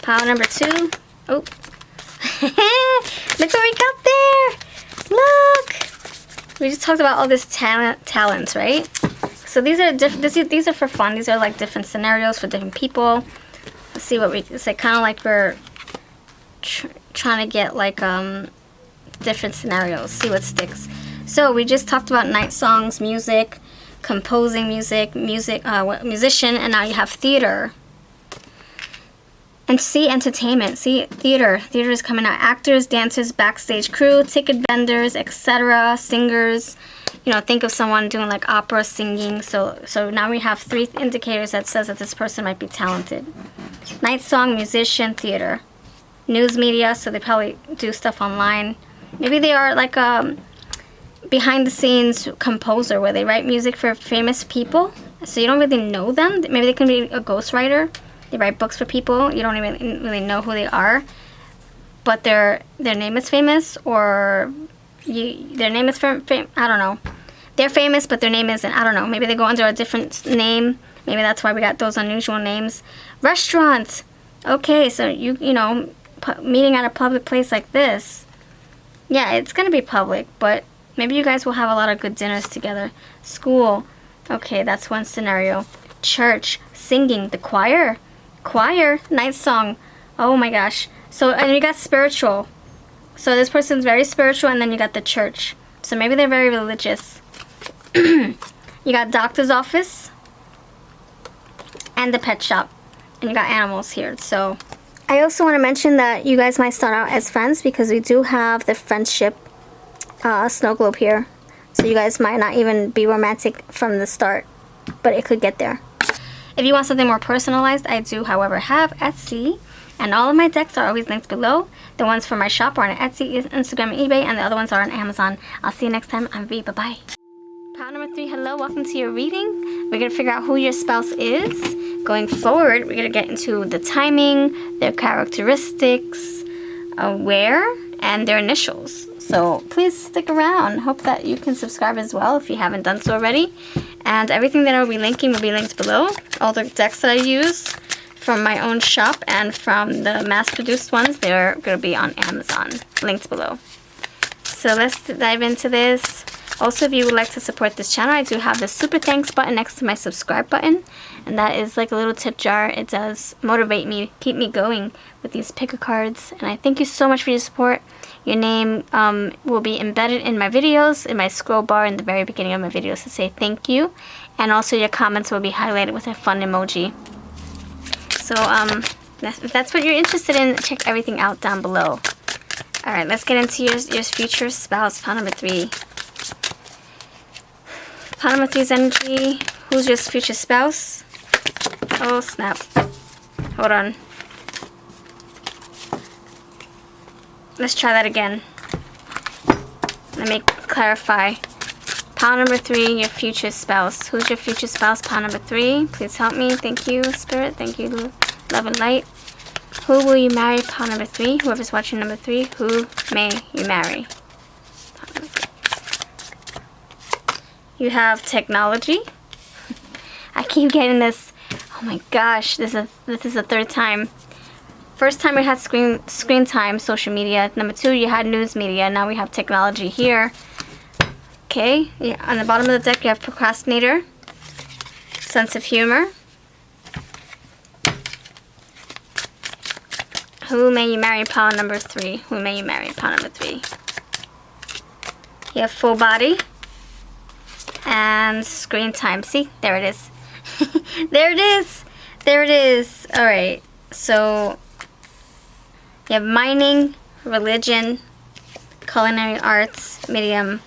Pile number 2. Oh. Look what we got there! Look! We just talked about all this talents, right? So these are these are for fun. These are like different scenarios for different people. Let's see what it's like, kind of like we're trying to get like different scenarios. See what sticks. So we just talked about night songs, music, composing music, musician, and now you have theater. And see, entertainment. See, theater. Theater is coming out. Actors, dancers, backstage crew, ticket vendors, etc., singers. You know, think of someone doing like opera, singing. So now we have 3 indicators that says that this person might be talented. Night song, musician, theater. News media, so they probably do stuff online. Maybe they are like a behind the scenes composer where they write music for famous people. So you don't really know them. Maybe they can be a ghostwriter. They write books for people. You don't even really know who they are. But their name is famous, or their name is I don't know. They're famous, but their name isn't. I don't know. Maybe they go under a different name. Maybe that's why we got those unusual names. Restaurant. Okay, so you know, meeting at a public place like this. Yeah, it's going to be public, but maybe you guys will have a lot of good dinners together. School. Okay, that's one scenario. Church. Singing. The choir. Choir. Night song. Oh my gosh. So, and you got spiritual. So this person's very spiritual, and then you got the church. So maybe they're very religious. You got doctor's office. And the pet shop. And you got animals here. So I also want to mention that you guys might start out as friends, because we do have the friendship snow globe here. So you guys might not even be romantic from the start, but it could get there. If you want something more personalized, I do, however, have Etsy. And all of my decks are always linked below. The ones for my shop are on Etsy, Instagram, and eBay, and the other ones are on Amazon. I'll see you next time. I'm V. Bye-bye. Pile number 3, hello. Welcome to your reading. We're going to figure out who your spouse is. Going forward, we're going to get into the timing, their characteristics, where, and their initials. So please stick around. Hope that you can subscribe as well if you haven't done so already. And everything that I will be linking will be linked below. All the decks that I use from my own shop and from the mass-produced ones, they're going to be on Amazon. Linked below. So let's dive into this. Also, if you would like to support this channel, I do have the super thanks button next to my subscribe button. And that is like a little tip jar. It does motivate me, keep me going with these picker cards. And I thank you so much for your support. Your name will be embedded in my videos, in my scroll bar in the very beginning of my videos to say thank you. And also your comments will be highlighted with a fun emoji. So if that's what you're interested in, check everything out down below. Alright, let's get into your future spouse, pile number 3. Pile number 3's energy. Who's your future spouse? Oh snap. Hold on. Let's try that again. Let me clarify. Pile number 3, your future spouse. Who's your future spouse? Pile number 3. Please help me. Thank you, Spirit. Thank you, Love and Light. Who will you marry? Pile number 3. Whoever's watching number 3, who may you marry? You have technology. I keep getting this. Oh my gosh, this is the 3rd time. First time we had screen time, social media. Number 2, you had news media. Now we have technology here. Okay, yeah, on the bottom of the deck you have procrastinator, sense of humor. Who may you marry? Pile number 3. Who may you marry? Pile number 3. You have full body and screen time. See, there it is. There it is. There it is. All right. So you have mining, religion, culinary arts, medium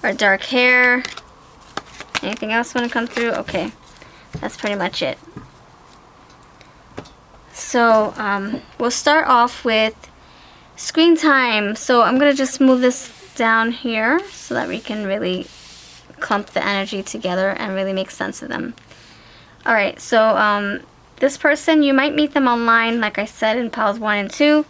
or dark hair. Anything else want to come through? Okay, that's pretty much it. So we'll start off with screen time. So I'm gonna just move this down here so that we can really clump the energy together and really make sense of them. Alright, so this person, you might meet them online, like I said, in piles 1 and 2.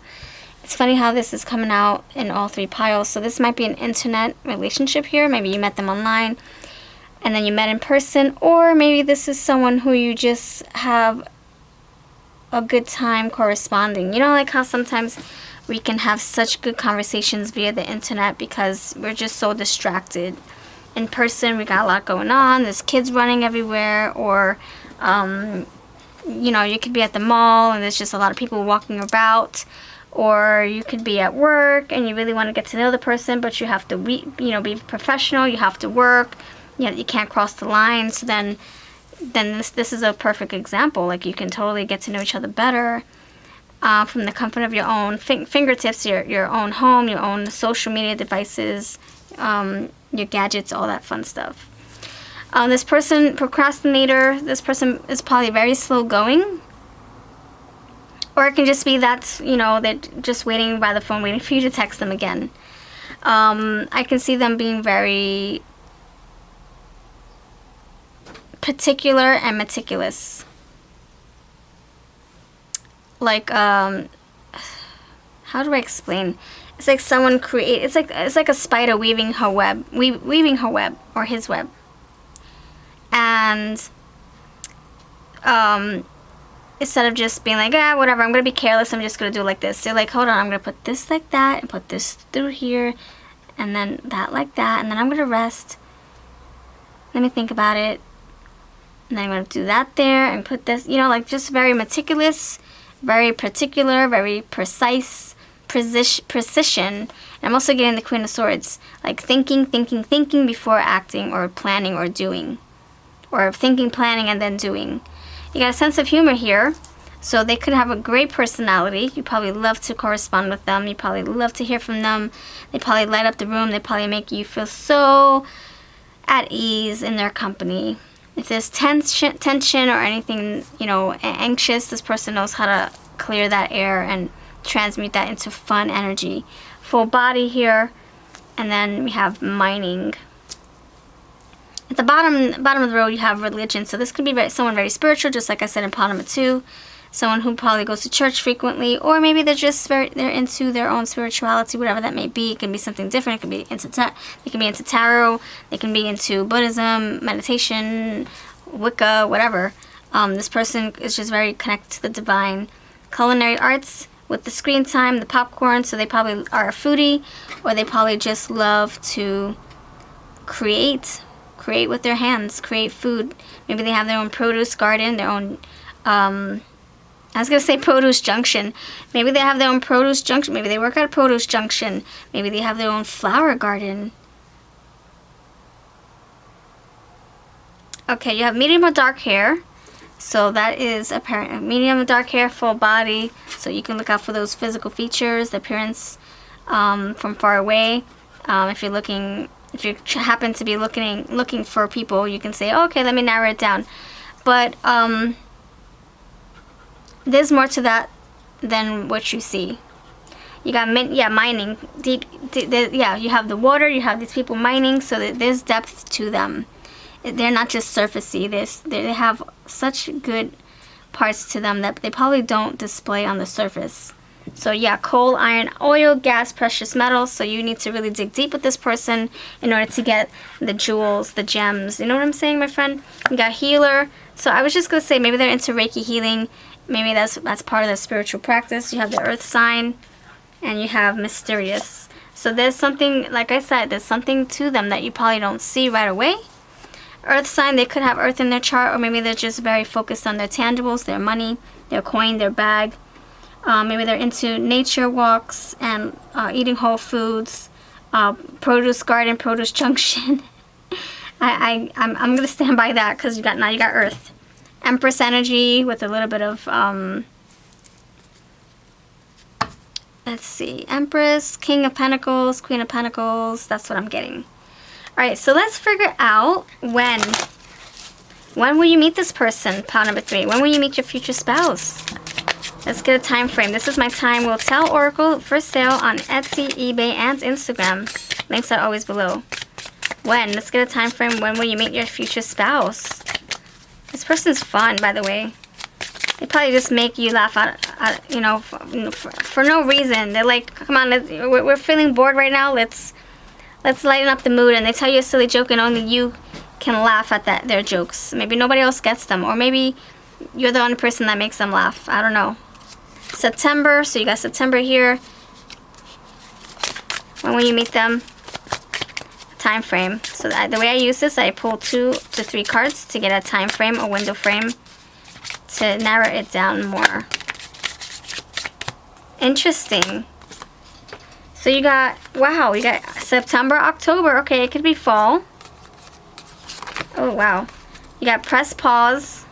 It's funny how this is coming out in all 3 piles. So this might be an internet relationship here. Maybe you met them online and then you met in person. Or maybe this is someone who you just have a good time corresponding. You know, like how sometimes we can have such good conversations via the internet because we're just so distracted. In person, we got a lot going on. There's kids running everywhere. Or, you know, you could be at the mall and there's just a lot of people walking about. Or you could be at work and you really want to get to know the person, but you have to, be professional. You have to work. You can't cross the line. So then this is a perfect example. Like, you can totally get to know each other better from the comfort of your own fingertips, your own home, your own social media devices, your gadgets, all that fun stuff. This person, procrastinator, this person is probably very slow going. Or it can just be that, they're just waiting by the phone, waiting for you to text them again. I can see them being very particular and meticulous. Like, how do I explain? It's like someone it's like a spider weaving her web, weaving her web or his web. And instead of just being like, whatever, I'm going to be careless, I'm just going to do it like this. They're like, hold on, I'm going to put this like that, and put this through here, and then that like that, and then I'm going to rest. Let me think about it. And then I'm going to do that there, and put this, like just very meticulous, very particular, very precise, precision. And I'm also getting the Queen of Swords. Like thinking before acting, or planning, or doing. Or thinking, planning, and then doing. You got a sense of humor here, so they could have a great personality. You probably love to correspond with them. You probably love to hear from them. They probably light up the room. They probably make you feel so at ease in their company. If there's tension or anything, anxious, this person knows how to clear that air and transmute that into fun energy. Full body here, and then we have mining. At the bottom of the road, you have religion. So this could be someone very spiritual, just like I said in pile number 2. Someone who probably goes to church frequently, or maybe they're just they're into their own spirituality, whatever that may be. It can be something different. It can be they can be into tarot. They can be into Buddhism, meditation, Wicca, whatever. This person is just very connected to the divine. Culinary arts with the screen time, the popcorn. So they probably are a foodie, or they probably just love to create with their hands, create food. Maybe they have their own produce garden, their own, I was going to say produce junction. Maybe they have their own produce junction. Maybe they work at a produce junction. Maybe they have their own flower garden. Okay, you have medium or dark hair. So that is apparent. Medium or dark hair, full body. So you can look out for those physical features, the appearance from far away. If you happen to be looking for people, you can say, okay, let me narrow it down. But there's more to that than what you see. You got mining. Deep, you have the water. You have these people mining, so there's depth to them. They're not just surfacey. They have such good parts to them that they probably don't display on the surface. So yeah, coal, iron, oil, gas, precious metals. So you need to really dig deep with this person in order to get the jewels, the gems. You know what I'm saying, my friend? You got healer. So I was just going to say maybe they're into Reiki healing. Maybe that's part of their spiritual practice. You have the earth sign, and you have mysterious. So there's something, like I said, there's something to them that you probably don't see right away. Earth sign, they could have earth in their chart, or maybe they're just very focused on their tangibles, their money, their coin, their bag. Maybe they're into nature walks and eating whole foods, produce garden, produce junction. I'm gonna stand by that because you got Earth, Empress energy with a little bit of let's see, Empress, King of Pentacles, Queen of Pentacles. That's what I'm getting. All right, so let's figure out when will you meet this person? Pile number 3. When will you meet your future spouse? Let's get a time frame. This is my time will tell oracle for sale on Etsy, eBay, and Instagram. Links are always below. When? Let's get a time frame. When will you meet your future spouse? This person's fun, by the way. They probably just make you laugh out you know, for no reason. They're like, come on, we're feeling bored right now. Let's lighten up the mood. And they tell you a silly joke, and only you can laugh at their jokes. Maybe nobody else gets them, or maybe you're the only person that makes them laugh. I don't know. September, so you got September here. When will you meet them? Time frame. So the way I use this, I pull 2 to 3 cards to get a time frame, a window frame, to narrow it down more. Interesting. So you got, wow, you got September, October. Okay, it could be fall. Oh, wow. You got press pause.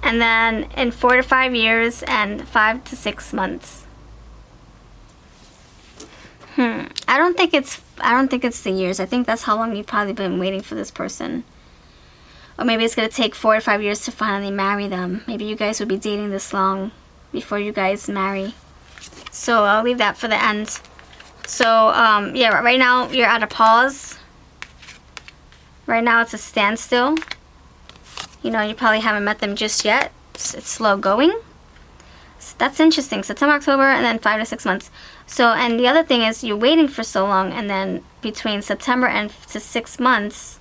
And then in 4 to 5 years and 5 to 6 months. I don't think it's the years. I think that's how long you've probably been waiting for this person. Or maybe it's going to take 4 to 5 years to finally marry them. Maybe you guys would be dating this long before you guys marry. So I'll leave that for the end. So, yeah, right now you're at a pause. Right now it's a standstill. You know, you probably haven't met them just yet. It's slow going. So that's interesting. September, October, and then 5 to 6 months. So, and the other thing is you're waiting for so long, and then between September and to 6 months,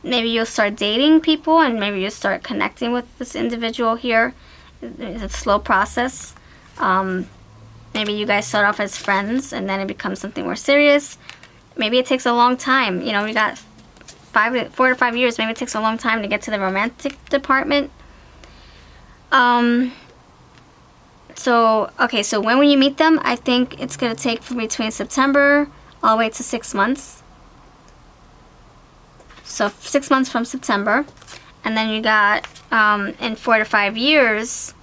maybe you'll start dating people, and maybe you'll start connecting with this individual here. It's a slow process. Maybe you guys start off as friends, and then it becomes something more serious. Maybe it takes a long time. You know, we got 4 to 5 years. Maybe it takes a long time to get to the romantic department. So, okay, so when will you meet them? I think it's going to take from between September all the way to 6 months. So 6 months from September. And then you got, in 4 to 5 years,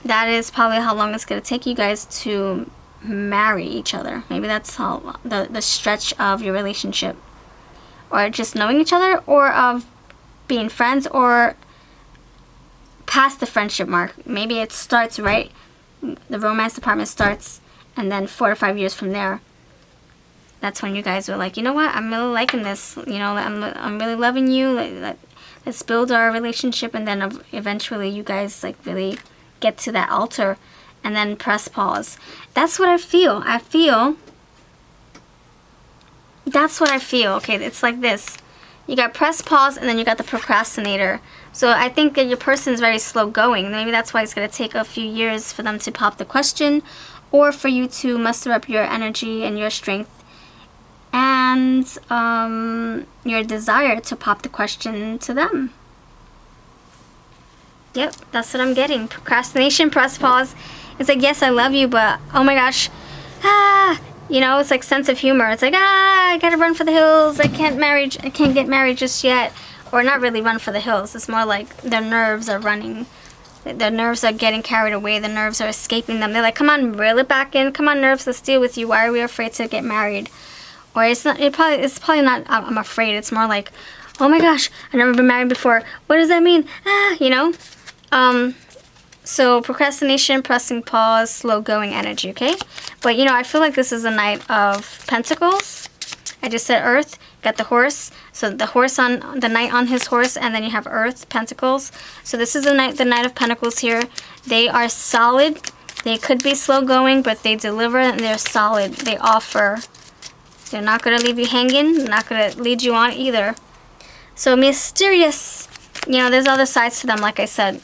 that is probably how long it's going to take you guys to marry each other. Maybe that's how the stretch of your relationship. Or just knowing each other, or of being friends, or past the friendship mark. Maybe it starts right, the romance department starts, and then 4 to 5 years from there, that's when you guys were like, you know what, I'm really liking this, you know, I'm really loving you, let's build our relationship, and then eventually you guys like really get to that altar, and then press pause. That's what I feel. That's what I feel. Okay, it's like this. You got press pause, and then you got the procrastinator. So I think that your person's very slow going. Maybe that's why it's going to take a few years for them to pop the question, or for you to muster up your energy and your strength and your desire to pop the question to them. Yep, that's what I'm getting. Procrastination, press pause. It's like, yes, I love you, but oh my gosh, you know, it's like sense of humor. It's like, I gotta run for the hills. I can't get married just yet. Or not really run for the hills. It's more like their nerves are running. Their nerves are getting carried away. The nerves are escaping them. They're like, come on, reel it back in. Come on, nerves, let's deal with you. Why are we afraid to get married? Or it's probably not, I'm afraid. It's more like, oh my gosh, I've never been married before. What does that mean? You know? So procrastination, pressing pause, slow going energy, okay? But you know, I feel like this is a Knight of Pentacles. I just said Earth, got the horse. So the horse on the Knight on his horse, and then you have Earth, Pentacles. So this is the Knight of Pentacles here. They are solid. They could be slow going, but they deliver and they're solid. They offer. They're not going to leave you hanging. They're not going to lead you on either. So mysterious. You know, there's other sides to them, like I said.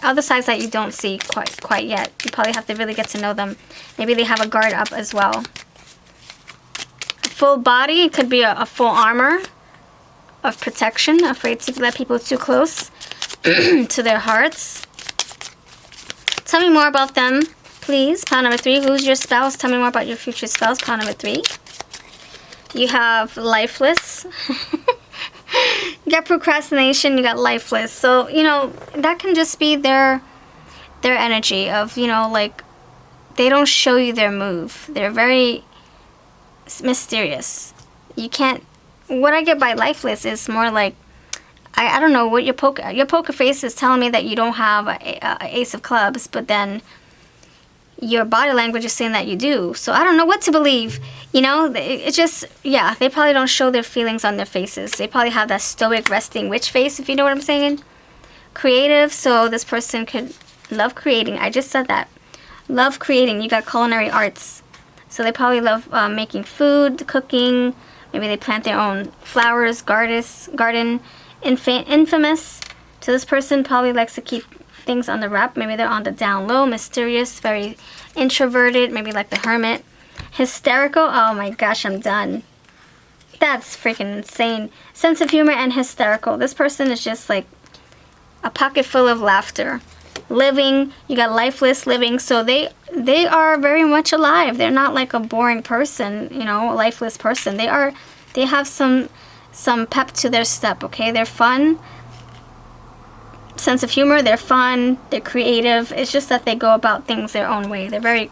Other sides that you don't see quite yet. You probably have to really get to know them. Maybe they have a guard up as well. Full body, it could be a full armor of protection, afraid to let people too close to their hearts. Tell me more about them, please. Pile number 3, who's your spouse? Tell me more about your future spouse. Pile number 3. You have lifeless. You got procrastination, you got lifeless. So, you know, that can just be their energy of, you know, like, they don't show you their move. They're very mysterious. You can't, what I get by lifeless is more like, I don't know, what your poker face is telling me that you don't have a ace of clubs, but then your body language is saying that you do. So I don't know what to believe. You know, it's just, yeah, they probably don't show their feelings on their faces. They probably have that stoic resting witch face, if you know what I'm saying. Creative, so this person could love creating. I just said that. Love creating. You got culinary arts. So they probably love making food, cooking. Maybe they plant their own flowers, garden. Infamous. So this person probably likes to keep things on the wrap. Maybe they're on the down low, mysterious, very introverted, maybe like the hermit. Hysterical. Oh my gosh, I'm done. That's freaking insane. Sense of humor and hysterical. This person is just like a pocket full of laughter. Living, you got lifeless living, so they are very much alive. They're not like a boring person, you know, a lifeless person. They have some pep to their step, okay? They're fun. Sense of humor, they're fun, they're creative. It's just that they go about things their own way. They're very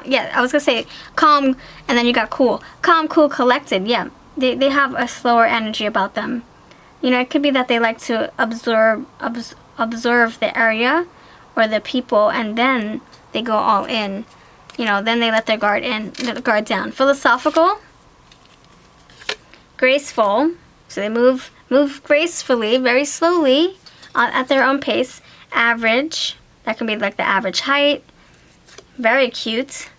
yeah, I was gonna say calm, and then you got cool. Calm, cool, collected. Yeah, they have a slower energy about them. You know, it could be that they like to observe the area or the people, and then they go all in. You know, then they let their guard down. Philosophical, graceful. So they move gracefully, very slowly, at their own pace. Average. That can be like the average height. Very cute.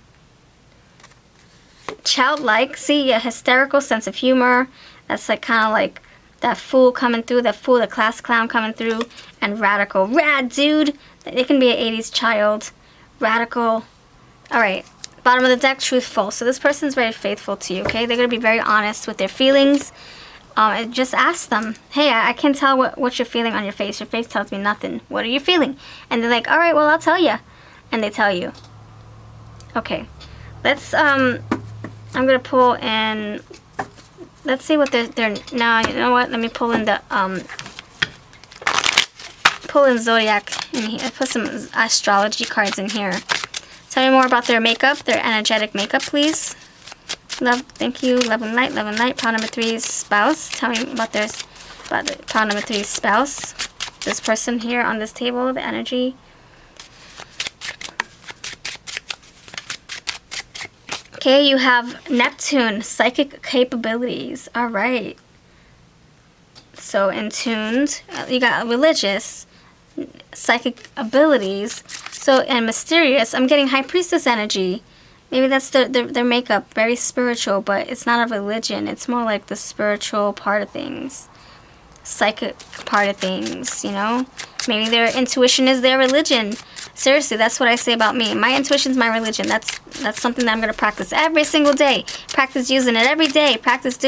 Childlike. See, a hysterical sense of humor. That's like kind of like that fool coming through, the class clown coming through. And radical. Rad, dude. It can be an 80s child. Radical. Alright. Bottom of the deck, truthful. So this person's very faithful to you, okay? They're going to be very honest with their feelings. Just ask them, hey, I can tell what you're feeling on your face. Your face tells me nothing. What are you feeling? And they're like, alright, well, I'll tell you. And they tell you. Okay. Let's, I'm going to pull in, let's see what they're, now, you know what? Let me pull in the, pull in Zodiac in here. I put some astrology cards in here. Tell me more about their makeup, their energetic makeup, please. Love, thank you. Love and light. Pile number 3's spouse. Tell me about the pile number 3's spouse. This person here on this table, the energy. Okay, you have Neptune, psychic capabilities. All right. So in tuned, you got religious, psychic abilities. So, and mysterious, I'm getting High Priestess energy. Maybe that's their makeup, very spiritual, but it's not a religion. It's more like the spiritual part of things, psychic part of things, you know? Maybe their intuition is their religion. Seriously, that's what I say about me. My intuition's my religion. That's something that I'm going to practice every single day. Practice using it every day. Practice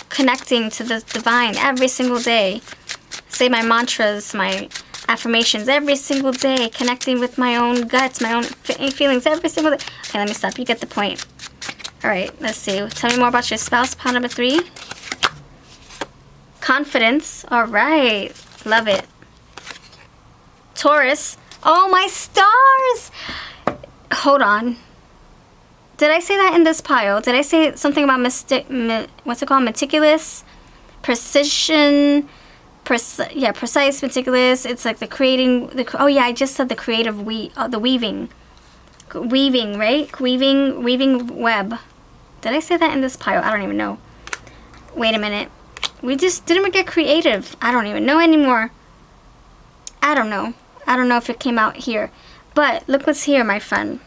connecting to the divine every single day. Say my mantras, my affirmations every single day, connecting with my own guts, my own feelings every single day. Okay, let me stop. You get the point. All right, let's see. Tell me more about your spouse. Pile number 3. Confidence. All right, love it. Taurus. Oh, my stars. Hold on. Did I say that in this pile? Did I say something about what's it called? Meticulous, precision. Precise, meticulous. It's like the creating. Oh yeah, I just said the creative the weaving, right? Weaving web. Did I say that in this pile? I don't even know. Wait a minute. Didn't we get creative? I don't even know anymore. I don't know. I don't know if it came out here, but look what's here, my friend.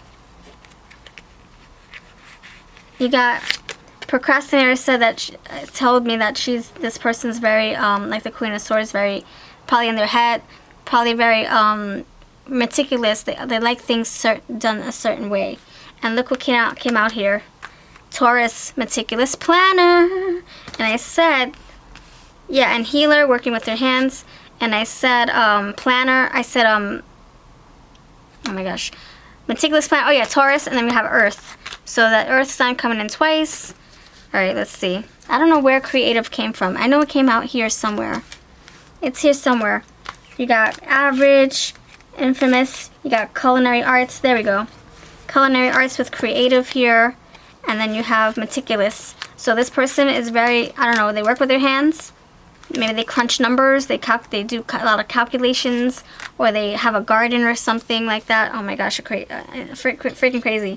You got. Procrastinator said that told me that this person's very like the Queen of Swords, very probably in their head, probably very meticulous. They like things done a certain way. And look what came out here. Taurus, meticulous planner. And I said, yeah, and healer, working with their hands. And I said planner. I said oh my gosh, meticulous planner. Oh yeah, Taurus, and then we have Earth. So that Earth sign coming in twice. Alright, let's see. I don't know where creative came from. I know it came out here somewhere. It's here somewhere. You got average, infamous. You got culinary arts. There we go. Culinary arts with creative here. And then you have meticulous. So this person is very, I don't know, they work with their hands. Maybe they crunch numbers. They do a lot of calculations. Or they have a garden or something like that. Oh my gosh, freaking crazy.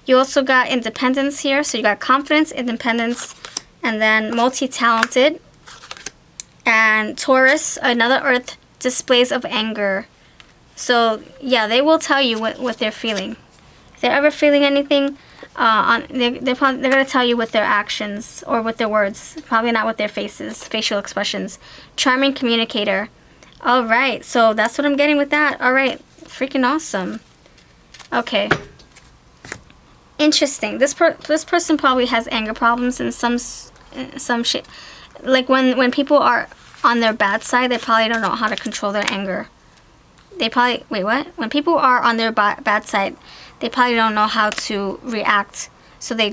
You also got independence here. So you got confidence, independence, and then multi-talented. And Taurus, another earth, displays of anger. So yeah, they will tell you what they're feeling. If they're ever feeling anything, they're gonna tell you with their actions or with their words. Probably not with their faces, facial expressions. Charming communicator. All right, so that's what I'm getting with that. All right, freaking awesome. Okay. Interesting. This person probably has anger problems in some shit. Like when people are on their bad side, they probably don't know how to control their anger. They probably, wait, what? When people are on their bad side, they probably don't know how to react. So they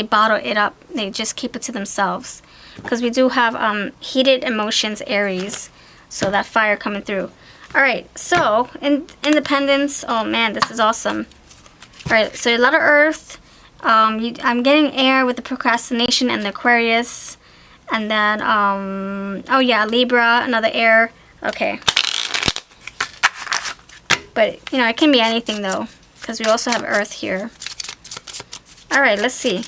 bottle it up. They just keep it to themselves. Because we do have heated emotions, Aries. So that fire coming through. All right, so independence. Oh man, this is awesome. All right, so a lot of earth. I'm getting air with the procrastination and the Aquarius. And then, oh yeah, Libra, another air. Okay. But, you know, it can be anything, though. Because we also have Earth here. Alright, let's see.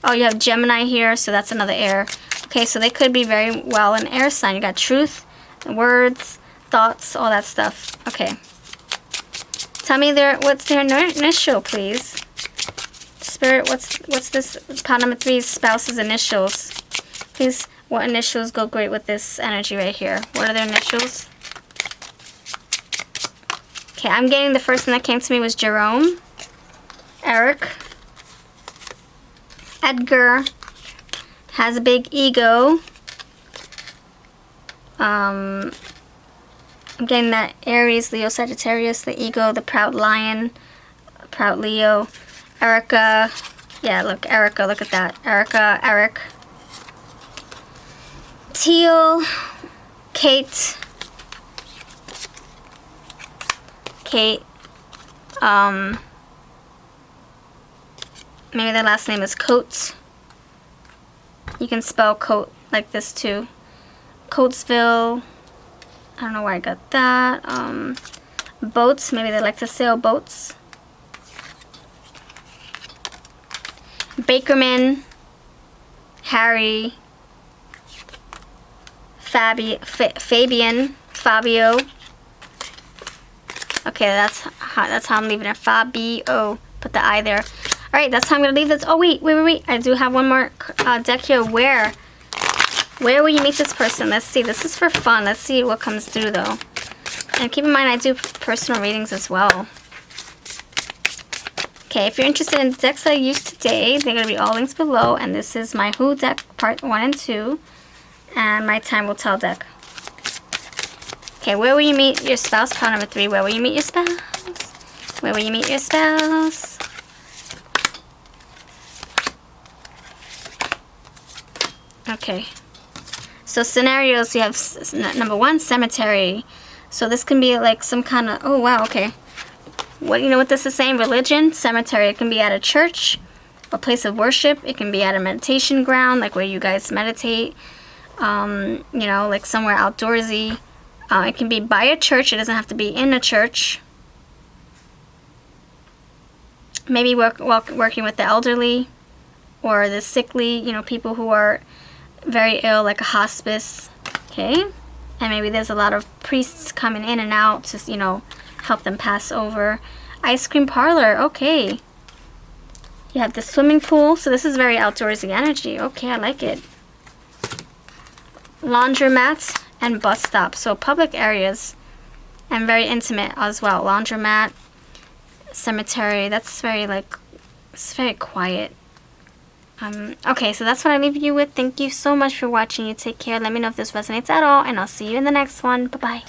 Oh, you have Gemini here, so that's another air. Okay, so they could be very well an air sign. You got truth, words, thoughts, all that stuff. Okay. Tell me what's their initial, please. Spirit, what's this pile number 3's spouse's initials? Please, what initials go great with this energy right here? What are their initials? Okay, I'm getting the first one that came to me was Jerome, Eric, Edgar, has a big ego. I'm getting that Aries, Leo, Sagittarius, the ego, the proud lion, proud Leo, Erica. Yeah, look, Erica, look at that. Erica, Eric. Teal, Kate, maybe their last name is Coates. You can spell coat like this too. Coatesville. I don't know where I got that. Boats, maybe they like to sail boats. Bakerman, Harry, Fabian, Fabio. Okay, that's how I'm leaving it. Fabio. Put the I there. Alright, that's how I'm going to leave this. Oh, wait. I do have one more deck here. Where will you meet this person? Let's see. This is for fun. Let's see what comes through, though. And keep in mind, I do personal readings as well. Okay, if you're interested in the decks that I used today, they're going to be all links below. And this is my Who deck, part 1 and 2. And my Time Will Tell deck. Okay, where will you meet your spouse? Pile number 3. Where will you meet your spouse? Where will you meet your spouse? Okay. So scenarios, you have number 1, cemetery. So this can be like some kind of, oh wow, okay. What, you know what this is saying? Religion, cemetery. It can be at a church, a place of worship. It can be at a meditation ground, like where you guys meditate. You know, like somewhere outdoorsy. It can be by a church. It doesn't have to be in a church. Maybe working with the elderly or the sickly, you know, people who are very ill, like a hospice. Okay. And maybe there's a lot of priests coming in and out to, you know, help them pass over. Ice cream parlor. Okay. You have the swimming pool. So this is very outdoorsy energy. Okay, I like it. Laundromats and bus stops. So public areas and very intimate as well. Laundromat, cemetery. That's very like, it's very quiet. Okay, so that's what I leave you with. Thank you so much for watching. You take care. Let me know if this resonates at all, and I'll see you in the next one. Bye-bye.